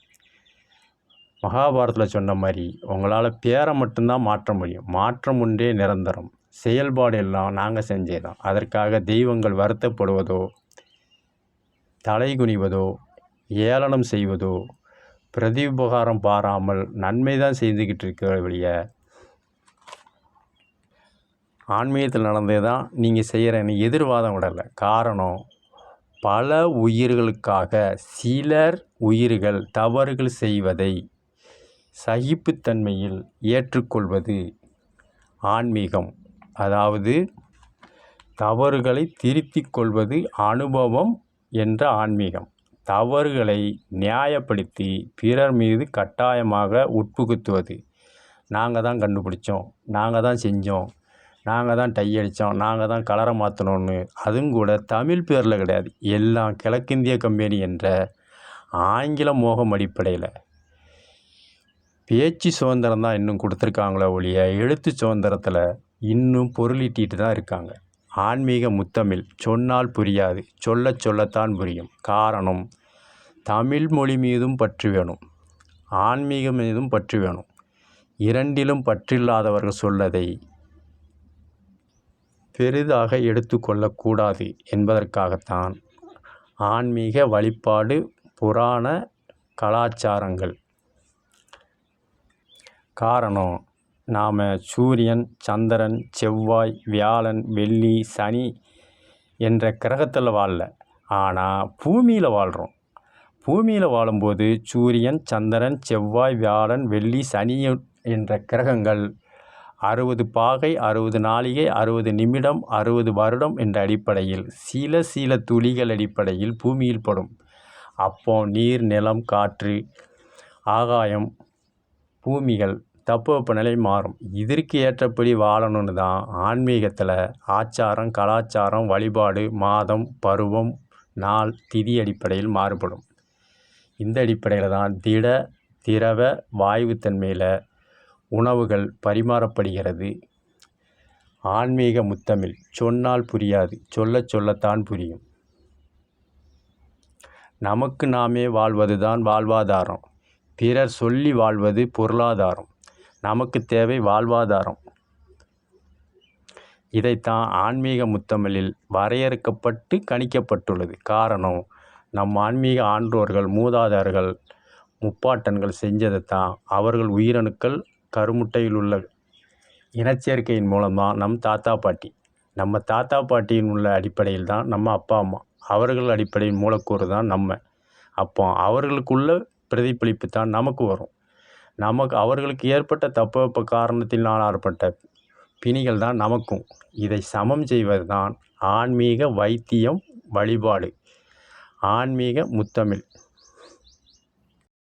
A: மகாபாரதத்தில் சொன்ன மாதிரி உங்களால் பேரை மட்டும்தான் மாற்ற முடியும். மாற்றம் ஒன்றே நிரந்தரம். செயல்பாடு எல்லாம் நாங்கள் செஞ்சேதான். அதற்காக தெய்வங்கள் வருத்தப்படுவதோ, தலை குனிவதோ, ஏளனம் செய்வதோ, பிரதிபகாரம் பாராமல் நன்மை தான் செய்துக்கிட்டு இருக்கிற வழிய ஆன்மீகத்தில் நடந்தது தான் நீங்கள் செய்கிறேன்னு எதிர்வாதம் விடலை. காரணம், பல உயிர்களுக்காக சிலர் உயிர்கள் தவறுகள் செய்வதை சகிப்புத்தன்மையில் ஏற்றுக்கொள்வது ஆன்மீகம். அதாவது தவறுகளை திருத்திக் கொள்வது அனுபவம் என்ற ஆன்மீகம். தவறுகளை நியாயப்படுத்தி பிறர் மீது கட்டாயமாக உட்புகுத்துவது, நாங்கள் தான் கண்டுபிடிச்சோம், நாங்கள் தான் செஞ்சோம், நாங்கள் தான் டை அடித்தோம், நாங்கள் தான் கலரை மாற்றினோன்னு, அதுவும் கூட தமிழ் பேரில் கிடையாது, எல்லாம் கிழக்கிந்திய கம்பெனி என்ற ஆங்கில மோகம் அடிப்படையில். பேச்சு சுதந்திரம் தான் இன்னும் கொடுத்துருக்காங்களே ஒழிய எழுத்து சுதந்திரத்தில் இன்னும் பொருளீட்டிட்டு தான் இருக்காங்க. ஆன்மீக முத்தமிழ் சொன்னால் புரியாது, சொல்லத்தான் புரியும். காரணம், தமிழ் மொழி மீதும் பற்று வேணும், ஆன்மீகம் மீதும் பற்று வேணும். இரண்டிலும் பற்றில்லாதவர்கள் சொல்லதை பெரிதாக எடுத்துக்கொள்ளக்கூடாது என்பதற்காகத்தான் ஆன்மீக வழிபாடு, புராண கலாச்சாரங்கள். காரணம், நாம் சூரியன், சந்திரன், செவ்வாய், வியாழன், வெள்ளி, சனி என்ற கிரகத்தில் வாழல, ஆனால் பூமியில் வாழ்கிறோம். பூமியில் வாழும்போது சூரியன், சந்திரன், செவ்வாய், வியாழன், வெள்ளி, சனி என்ற கிரகங்கள் 60 பாகை, 60 நாளிகை, 60 நிமிடம், 60 வருடம் என்ற அடிப்படையில் சில துளிகள் அடிப்படையில் பூமியில் படும். அப்போ நீர், நிலம், காற்று, ஆகாயம், பூமிகள் தட்பவெப்பநிலை மாறும். இதற்கு ஏற்றபடி வாழணும்னு தான் ஆன்மீகத்தில் ஆச்சாரம், கலாச்சாரம், வழிபாடு, மாதம், பருவம், நாள், திதி அடிப்படையில் மாறுபடும். இந்த அடிப்படையில் தான் திட, திரவ, வாயுத்தன்மையில் உணவுகள் பரிமாறப்படுகிறது. ஆன்மீக முத்தமிழ் சொன்னால் புரியாது, சொல்லத்தான் புரியும். நமக்கு நாமே வாழ்வது தான் வாழ்வாதாரம், பிறர் சொல்லி வாழ்வது பொருளாதாரம். நமக்கு தேவை வாழ்வாதாரம். இதைத்தான் ஆன்மீக முத்தமிழில் வரையறுக்கப்பட்டு கணிக்கப்பட்டுள்ளது. காரணம், நம் ஆன்மீக ஆன்றோர்கள், மூதாதையர்கள், முப்பாட்டன்கள் செஞ்சதைத்தான் அவர்கள் உயிரணுக்கள் கருமுட்டையில் உள்ள இனச்சேர்க்கையின் மூலமாக நம் தாத்தா பாட்டி, நம்ம தாத்தா பாட்டியின் உள்ள அடிப்படையில் தான் நம்ம அப்பா அம்மா, அவர்கள் அடிப்படையின் மூலக்கூறு தான் நம்ம. அப்போ அவர்களுக்குள்ள பிரதிபலிப்பு தான் நமக்கு வரும். அவர்களுக்கு ஏற்பட்ட தட்பவெப்ப காரணத்தினால் ஏற்பட்ட பிணிகள் தான் நமக்கும். இதை சமம் செய்வது தான் ஆன்மீக வைத்தியம், வழிபாடு. ஆன்மீக முத்தமிழ்